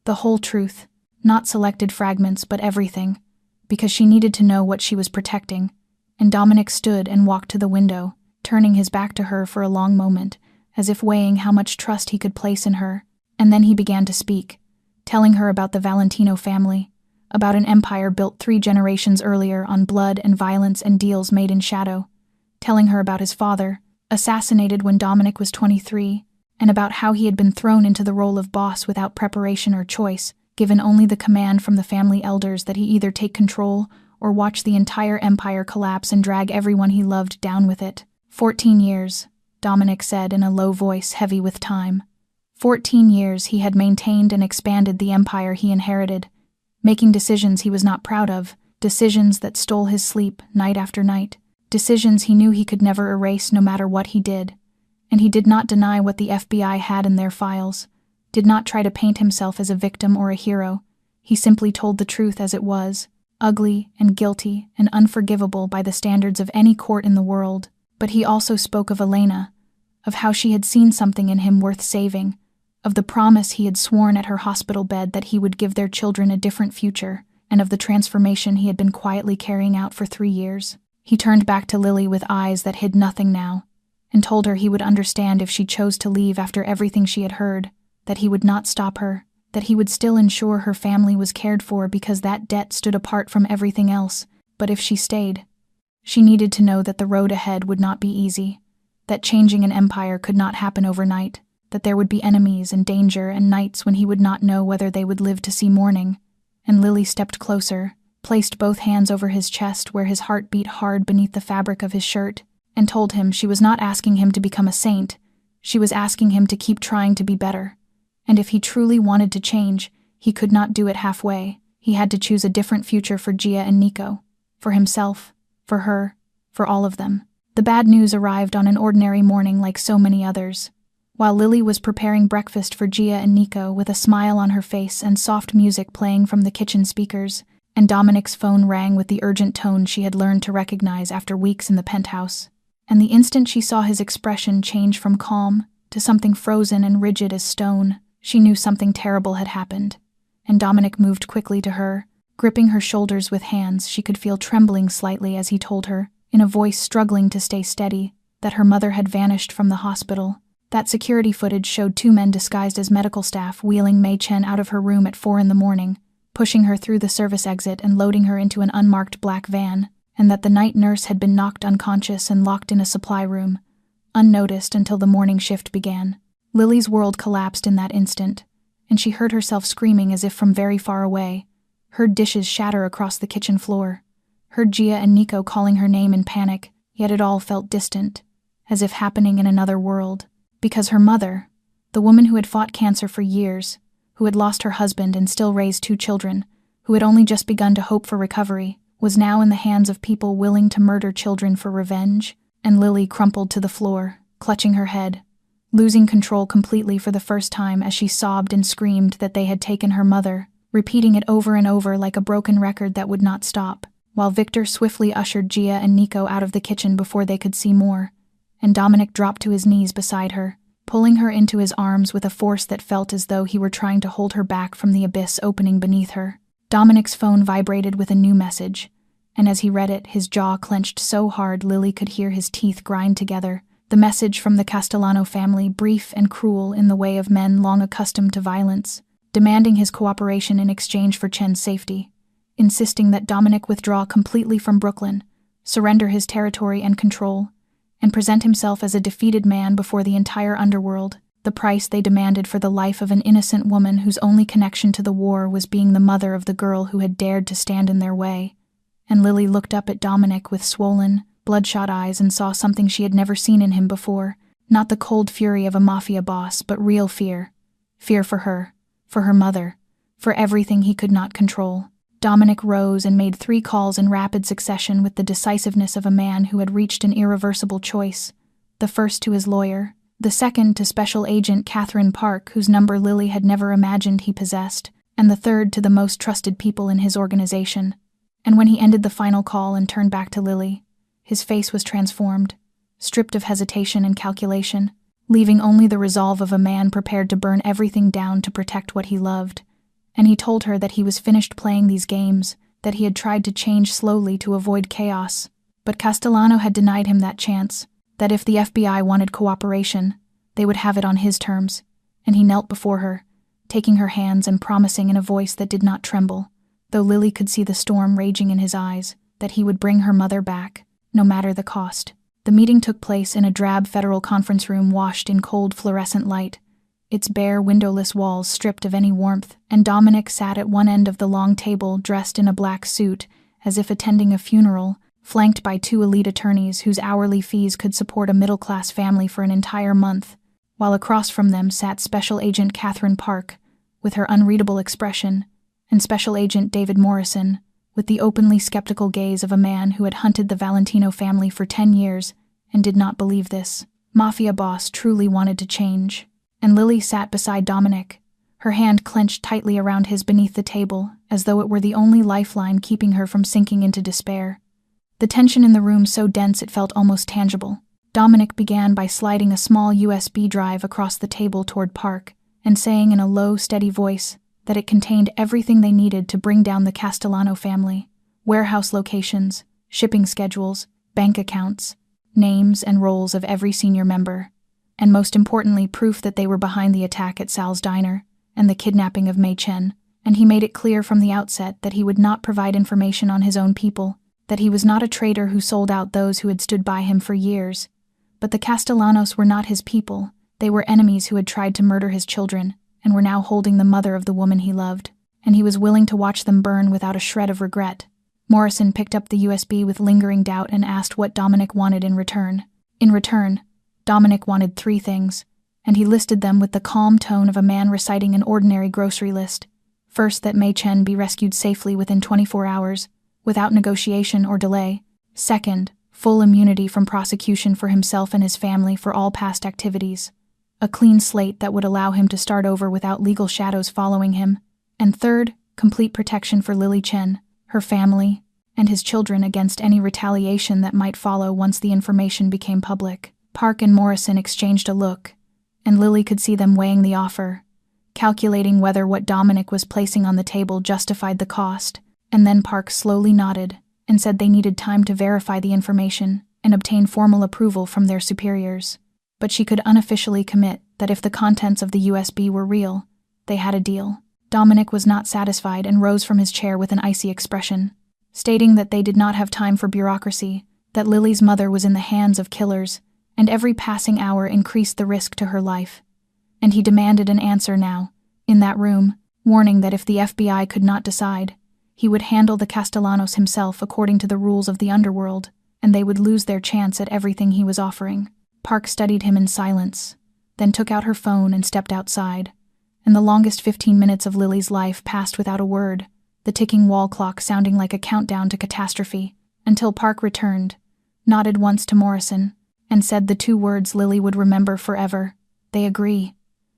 the whole truth, not selected fragments but everything, because she needed to know what she was protecting. And Dominic stood and walked to the window, turning his back to her for a long moment, as if weighing how much trust he could place in her, and then he began to speak, telling her about the Valentino family, about an empire built 3 generations earlier on blood and violence and deals made in shadow, telling her about his father, assassinated when Dominic was 23, and about how he had been thrown into the role of boss without preparation or choice, given only the command from the family elders that he either take control or watch the entire empire collapse and drag everyone he loved down with it. 14 years, Dominic said in a low voice heavy with time. 14 years he had maintained and expanded the empire he inherited, making decisions he was not proud of, decisions that stole his sleep night after night, decisions he knew he could never erase no matter what he did. And he did not deny what the FBI had in their files, did not try to paint himself as a victim or a hero. He simply told the truth as it was, ugly and guilty and unforgivable by the standards of any court in the world. But he also spoke of Elena, of how she had seen something in him worth saving, of the promise he had sworn at her hospital bed that he would give their children a different future, and of the transformation he had been quietly carrying out for 3 years. He turned back to Lily with eyes that hid nothing now, and told her he would understand if she chose to leave after everything she had heard, that he would not stop her, that he would still ensure her family was cared for because that debt stood apart from everything else. But if she stayed, she needed to know that the road ahead would not be easy, that changing an empire could not happen overnight, that there would be enemies and danger and nights when he would not know whether they would live to see morning. And Lily stepped closer, placed both hands over his chest where his heart beat hard beneath the fabric of his shirt, and told him she was not asking him to become a saint, she was asking him to keep trying to be better. And if he truly wanted to change, he could not do it halfway. He had to choose a different future for Gia and Nico, for himself, for her, for all of them. The bad news arrived on an ordinary morning like so many others. While Lily was preparing breakfast for Gia and Nico with a smile on her face and soft music playing from the kitchen speakers, and Dominic's phone rang with the urgent tone she had learned to recognize after weeks in the penthouse. And the instant she saw his expression change from calm to something frozen and rigid as stone, she knew something terrible had happened. And Dominic moved quickly to her, gripping her shoulders with hands she could feel trembling slightly as he told her, in a voice struggling to stay steady, that her mother had vanished from the hospital. That security footage showed 2 men disguised as medical staff wheeling Mei Chen out of her room at 4 a.m, pushing her through the service exit and loading her into an unmarked black van, and that the night nurse had been knocked unconscious and locked in a supply room, unnoticed until the morning shift began. Lily's world collapsed in that instant, and she heard herself screaming as if from very far away, heard dishes shatter across the kitchen floor, heard Gia and Nico calling her name in panic, yet it all felt distant, as if happening in another world. Because her mother, the woman who had fought cancer for years, who had lost her husband and still raised 2 children, who had only just begun to hope for recovery, was now in the hands of people willing to murder children for revenge. And Lily crumpled to the floor, clutching her head, losing control completely for the first time as she sobbed and screamed that they had taken her mother, repeating it over and over like a broken record that would not stop, while Victor swiftly ushered Gia and Nico out of the kitchen before they could see more, and Dominic dropped to his knees beside her, pulling her into his arms with a force that felt as though he were trying to hold her back from the abyss opening beneath her. Dominic's phone vibrated with a new message, and as he read it, his jaw clenched so hard Lily could hear his teeth grind together. The message from the Castellano family, brief and cruel in the way of men long accustomed to violence, demanding his cooperation in exchange for Chen's safety, insisting that Dominic withdraw completely from Brooklyn, surrender his territory and control, and present himself as a defeated man before the entire underworld, the price they demanded for the life of an innocent woman whose only connection to the war was being the mother of the girl who had dared to stand in their way. And Lily looked up at Dominic with swollen, bloodshot eyes and saw something she had never seen in him before, not the cold fury of a mafia boss, but real fear. Fear for her mother, for everything he could not control. Dominic rose and made 3 calls in rapid succession with the decisiveness of a man who had reached an irreversible choice. The first to his lawyer, the second to Special Agent Catherine Park, whose number Lily had never imagined he possessed, and the third to the most trusted people in his organization. And when he ended the final call and turned back to Lily, his face was transformed, stripped of hesitation and calculation, leaving only the resolve of a man prepared to burn everything down to protect what he loved. And he told her that he was finished playing these games, that he had tried to change slowly to avoid chaos. But Castellano had denied him that chance, that if the FBI wanted cooperation, they would have it on his terms, and he knelt before her, taking her hands and promising in a voice that did not tremble, though Lily could see the storm raging in his eyes, that he would bring her mother back, no matter the cost. The meeting took place in a drab federal conference room washed in cold fluorescent light, its bare, windowless walls stripped of any warmth, and Dominic sat at one end of the long table dressed in a black suit, as if attending a funeral, flanked by 2 elite attorneys whose hourly fees could support a middle-class family for an entire month, while across from them sat Special Agent Catherine Park, with her unreadable expression, and Special Agent David Morrison, with the openly skeptical gaze of a man who had hunted the Valentino family for 10 years and did not believe this Mafia boss truly wanted to change. And Lily sat beside Dominic, her hand clenched tightly around his beneath the table, as though it were the only lifeline keeping her from sinking into despair. The tension in the room so dense it felt almost tangible. Dominic began by sliding a small USB drive across the table toward Park, and saying in a low, steady voice that it contained everything they needed to bring down the Castellano family: warehouse locations, shipping schedules, bank accounts, names and roles of every senior member, and most importantly, proof that they were behind the attack at Sal's diner and the kidnapping of Mei Chen. And he made it clear from the outset that he would not provide information on his own people, that he was not a traitor who sold out those who had stood by him for years. But the Castellanos were not his people. They were enemies who had tried to murder his children, and were now holding the mother of the woman he loved, and he was willing to watch them burn without a shred of regret. Morrison picked up the USB with lingering doubt and asked what Dominic wanted in return. In return, Dominic wanted 3 things, and he listed them with the calm tone of a man reciting an ordinary grocery list. First, that Mei Chen be rescued safely within 24 hours, without negotiation or delay. Second, full immunity from prosecution for himself and his family for all past activities. A clean slate that would allow him to start over without legal shadows following him. And third, complete protection for Lily Chen, her family, and his children against any retaliation that might follow once the information became public. Park and Morrison exchanged a look, and Lily could see them weighing the offer, calculating whether what Dominic was placing on the table justified the cost. And then Park slowly nodded and said they needed time to verify the information and obtain formal approval from their superiors. But she could unofficially commit that if the contents of the USB were real, they had a deal. Dominic was not satisfied and rose from his chair with an icy expression, stating that they did not have time for bureaucracy, that Lily's mother was in the hands of killers, and every passing hour increased the risk to her life. And he demanded an answer now, in that room, warning that if the FBI could not decide, he would handle the Castellanos himself according to the rules of the underworld, and they would lose their chance at everything he was offering. Park studied him in silence, then took out her phone and stepped outside, and the longest 15 minutes of Lily's life passed without a word, the ticking wall clock sounding like a countdown to catastrophe, until Park returned, nodded once to Morrison, and said the two words Lily would remember forever: "They agree."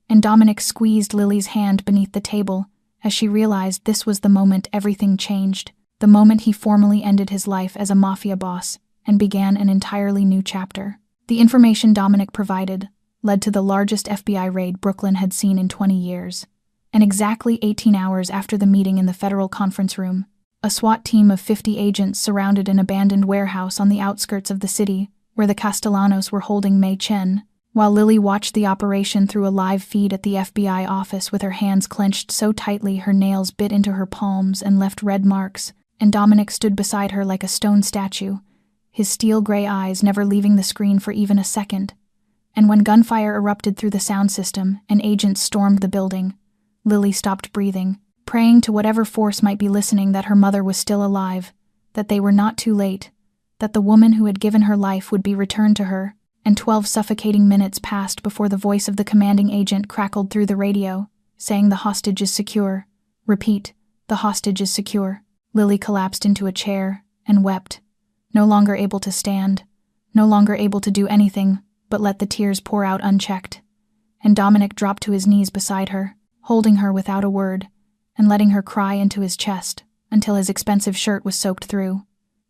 And Dominic squeezed Lily's hand beneath the table as she realized this was the moment everything changed, the moment he formally ended his life as a mafia boss and began an entirely new chapter. The information Dominic provided led to the largest FBI raid Brooklyn had seen in 20 years. And exactly 18 hours after the meeting in the federal conference room, a SWAT team of 50 agents surrounded an abandoned warehouse on the outskirts of the city where the Castellanos were holding Mei Chen, while Lily watched the operation through a live feed at the FBI office with her hands clenched so tightly her nails bit into her palms and left red marks, and Dominic stood beside her like a stone statue, his steel-gray eyes never leaving the screen for even a second. And when gunfire erupted through the sound system and agents stormed the building, Lily stopped breathing, praying to whatever force might be listening that her mother was still alive, that they were not too late, that the woman who had given her life would be returned to her. And 12 suffocating minutes passed before the voice of the commanding agent crackled through the radio, saying the hostage is secure. Repeat, the hostage is secure. Lily collapsed into a chair and wept, no longer able to stand, no longer able to do anything but let the tears pour out unchecked. And Dominic dropped to his knees beside her, holding her without a word, and letting her cry into his chest until his expensive shirt was soaked through.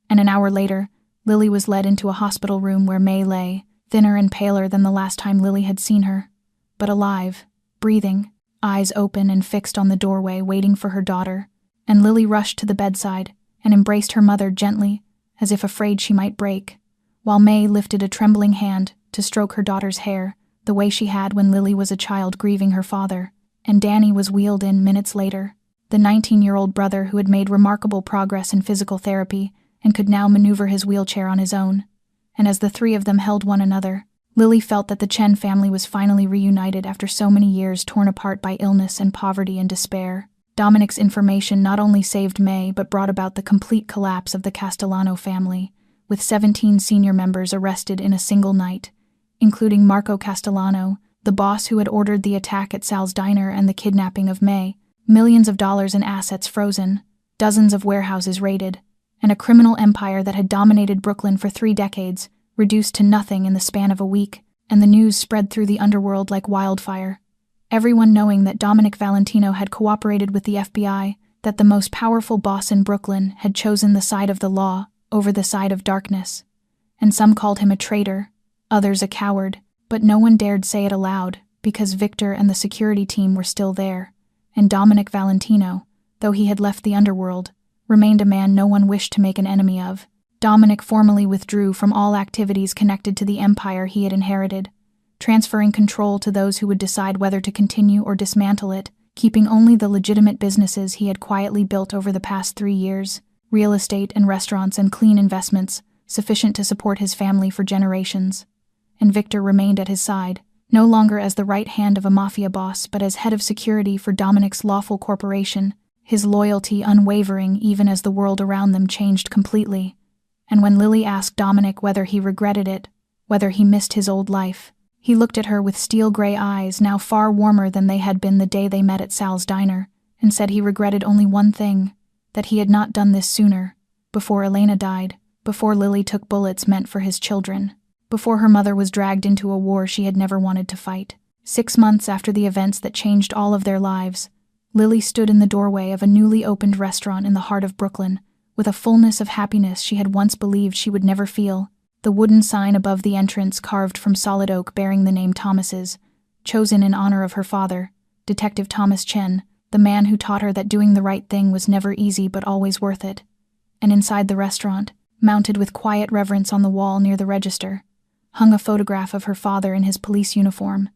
And an hour later, Lily was led into a hospital room where Mei lay, thinner and paler than the last time Lily had seen her, but alive, breathing, eyes open and fixed on the doorway waiting for her daughter, and Lily rushed to the bedside and embraced her mother gently, as if afraid she might break, while Mei lifted a trembling hand to stroke her daughter's hair, the way she had when Lily was a child grieving her father, and Danny was wheeled in minutes later, the 19-year-old brother who had made remarkable progress in physical therapy and could now maneuver his wheelchair on his own. And as the three of them held one another, Lily felt that the Chen family was finally reunited after so many years torn apart by illness and poverty and despair. Dominic's information not only saved Mei but brought about the complete collapse of the Castellano family, with 17 senior members arrested in a single night, including Marco Castellano, the boss who had ordered the attack at Sal's diner and the kidnapping of Mei, millions of dollars in assets frozen, dozens of warehouses raided, and a criminal empire that had dominated Brooklyn for 3 decades, reduced to nothing in the span of a week, and the news spread through the underworld like wildfire. Everyone knowing that Dominic Valentino had cooperated with the FBI, that the most powerful boss in Brooklyn had chosen the side of the law over the side of darkness. And some called him a traitor, others a coward, but no one dared say it aloud because Victor and the security team were still there, and Dominic Valentino, though he had left the underworld, remained a man no one wished to make an enemy of. Dominic formally withdrew from all activities connected to the empire he had inherited, transferring control to those who would decide whether to continue or dismantle it, keeping only the legitimate businesses he had quietly built over the past 3 years, real estate and restaurants and clean investments, sufficient to support his family for generations. And Victor remained at his side, no longer as the right hand of a mafia boss but as head of security for Dominic's lawful corporation, his loyalty unwavering even as the world around them changed completely. And when Lily asked Dominic whether he regretted it, whether he missed his old life, he looked at her with steel-gray eyes now far warmer than they had been the day they met at Sal's diner, and said he regretted only one thing, that he had not done this sooner, before Elena died, before Lily took bullets meant for his children, before her mother was dragged into a war she had never wanted to fight. 6 months after the events that changed all of their lives, Lily stood in the doorway of a newly opened restaurant in the heart of Brooklyn, with a fullness of happiness she had once believed she would never feel, the wooden sign above the entrance carved from solid oak bearing the name Thomas's, chosen in honor of her father, Detective Thomas Chen, the man who taught her that doing the right thing was never easy but always worth it. And inside the restaurant, mounted with quiet reverence on the wall near the register, hung a photograph of her father in his police uniform,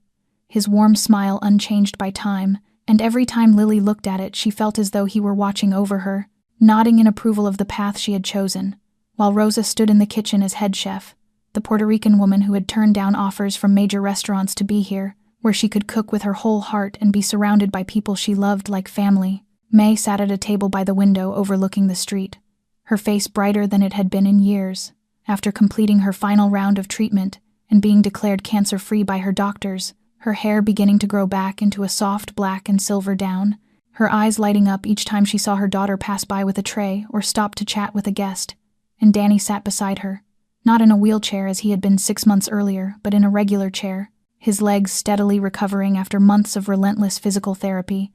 his warm smile unchanged by time, and every time Lily looked at it she felt as though he were watching over her, nodding in approval of the path she had chosen, while Rosa stood in the kitchen as head chef, the Puerto Rican woman who had turned down offers from major restaurants to be here, where she could cook with her whole heart and be surrounded by people she loved like family. May sat at a table by the window overlooking the street, her face brighter than it had been in years. After completing her final round of treatment and being declared cancer-free by her doctors, her hair beginning to grow back into a soft black and silver down, her eyes lighting up each time she saw her daughter pass by with a tray or stop to chat with a guest. And Danny sat beside her, not in a wheelchair as he had been 6 months earlier, but in a regular chair, his legs steadily recovering after months of relentless physical therapy,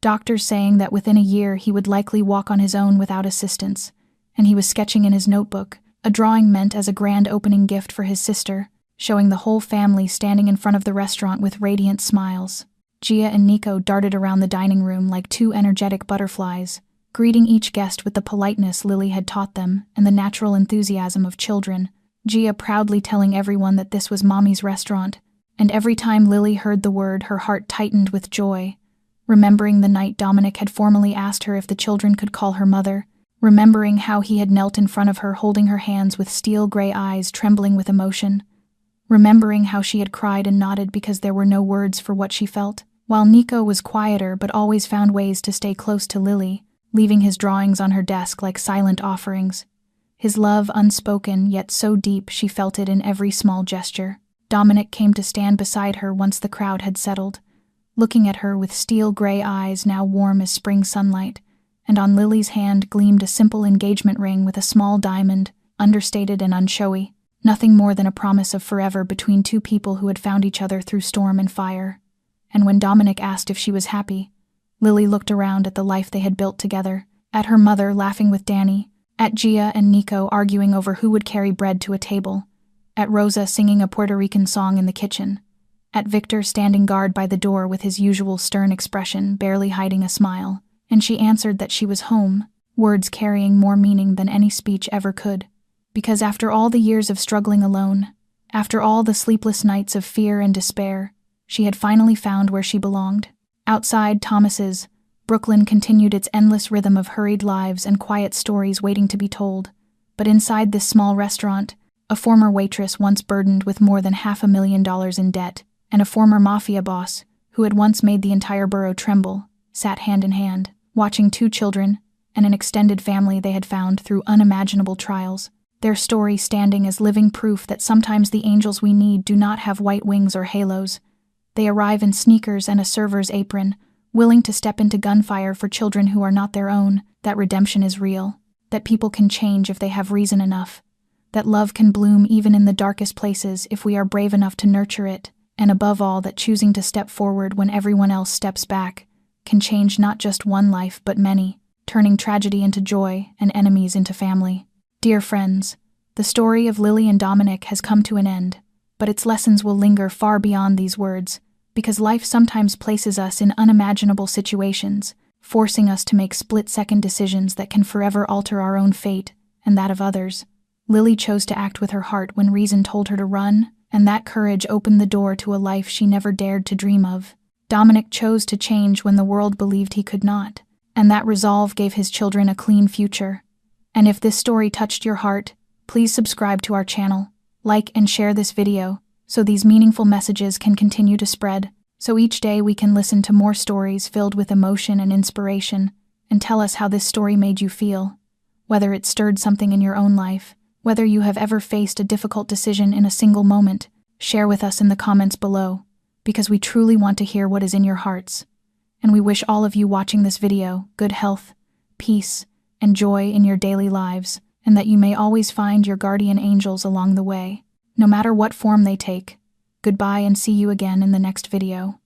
doctors saying that within a year he would likely walk on his own without assistance, and he was sketching in his notebook, a drawing meant as a grand opening gift for his sister, showing the whole family standing in front of the restaurant with radiant smiles. Gia and Nico darted around the dining room like two energetic butterflies, greeting each guest with the politeness Lily had taught them and the natural enthusiasm of children, Gia proudly telling everyone that this was Mommy's restaurant, and every time Lily heard the word, her heart tightened with joy, remembering the night Dominic had formally asked her if the children could call her mother, remembering how he had knelt in front of her holding her hands with steel-gray eyes trembling with emotion, remembering how she had cried and nodded because there were no words for what she felt, while Nico was quieter but always found ways to stay close to Lily, leaving his drawings on her desk like silent offerings. His love unspoken, yet so deep she felt it in every small gesture. Dominic came to stand beside her once the crowd had settled, looking at her with steel-gray eyes now warm as spring sunlight, and on Lily's hand gleamed a simple engagement ring with a small diamond, understated and unshowy, nothing more than a promise of forever between two people who had found each other through storm and fire. And when Dominic asked if she was happy, Lily looked around at the life they had built together, at her mother laughing with Danny, at Gia and Nico arguing over who would carry bread to a table, at Rosa singing a Puerto Rican song in the kitchen, at Victor standing guard by the door with his usual stern expression, barely hiding a smile, and she answered that she was home, words carrying more meaning than any speech ever could. Because after all the years of struggling alone, after all the sleepless nights of fear and despair, she had finally found where she belonged. Outside Thomas's, Brooklyn continued its endless rhythm of hurried lives and quiet stories waiting to be told. But inside this small restaurant, a former waitress once burdened with more than $500,000 in debt, and a former Mafia boss, who had once made the entire borough tremble, sat hand in hand, watching two children and an extended family they had found through unimaginable trials, their story standing as living proof that sometimes the angels we need do not have white wings or halos. They arrive in sneakers and a server's apron, willing to step into gunfire for children who are not their own, that redemption is real, that people can change if they have reason enough, that love can bloom even in the darkest places if we are brave enough to nurture it, and above all that choosing to step forward when everyone else steps back can change not just one life but many, turning tragedy into joy and enemies into family. Dear friends, the story of Lily and Dominic has come to an end, but its lessons will linger far beyond these words, because life sometimes places us in unimaginable situations, forcing us to make split-second decisions that can forever alter our own fate and that of others. Lily chose to act with her heart when reason told her to run, and that courage opened the door to a life she never dared to dream of. Dominic chose to change when the world believed he could not, and that resolve gave his children a clean future. And if this story touched your heart, please subscribe to our channel, like and share this video, so these meaningful messages can continue to spread, so each day we can listen to more stories filled with emotion and inspiration, and tell us how this story made you feel, whether it stirred something in your own life, whether you have ever faced a difficult decision in a single moment. Share with us in the comments below, because we truly want to hear what is in your hearts. And we wish all of you watching this video good health, peace, and joy in your daily lives, and that you may always find your guardian angels along the way, no matter what form they take. Goodbye and see you again in the next video.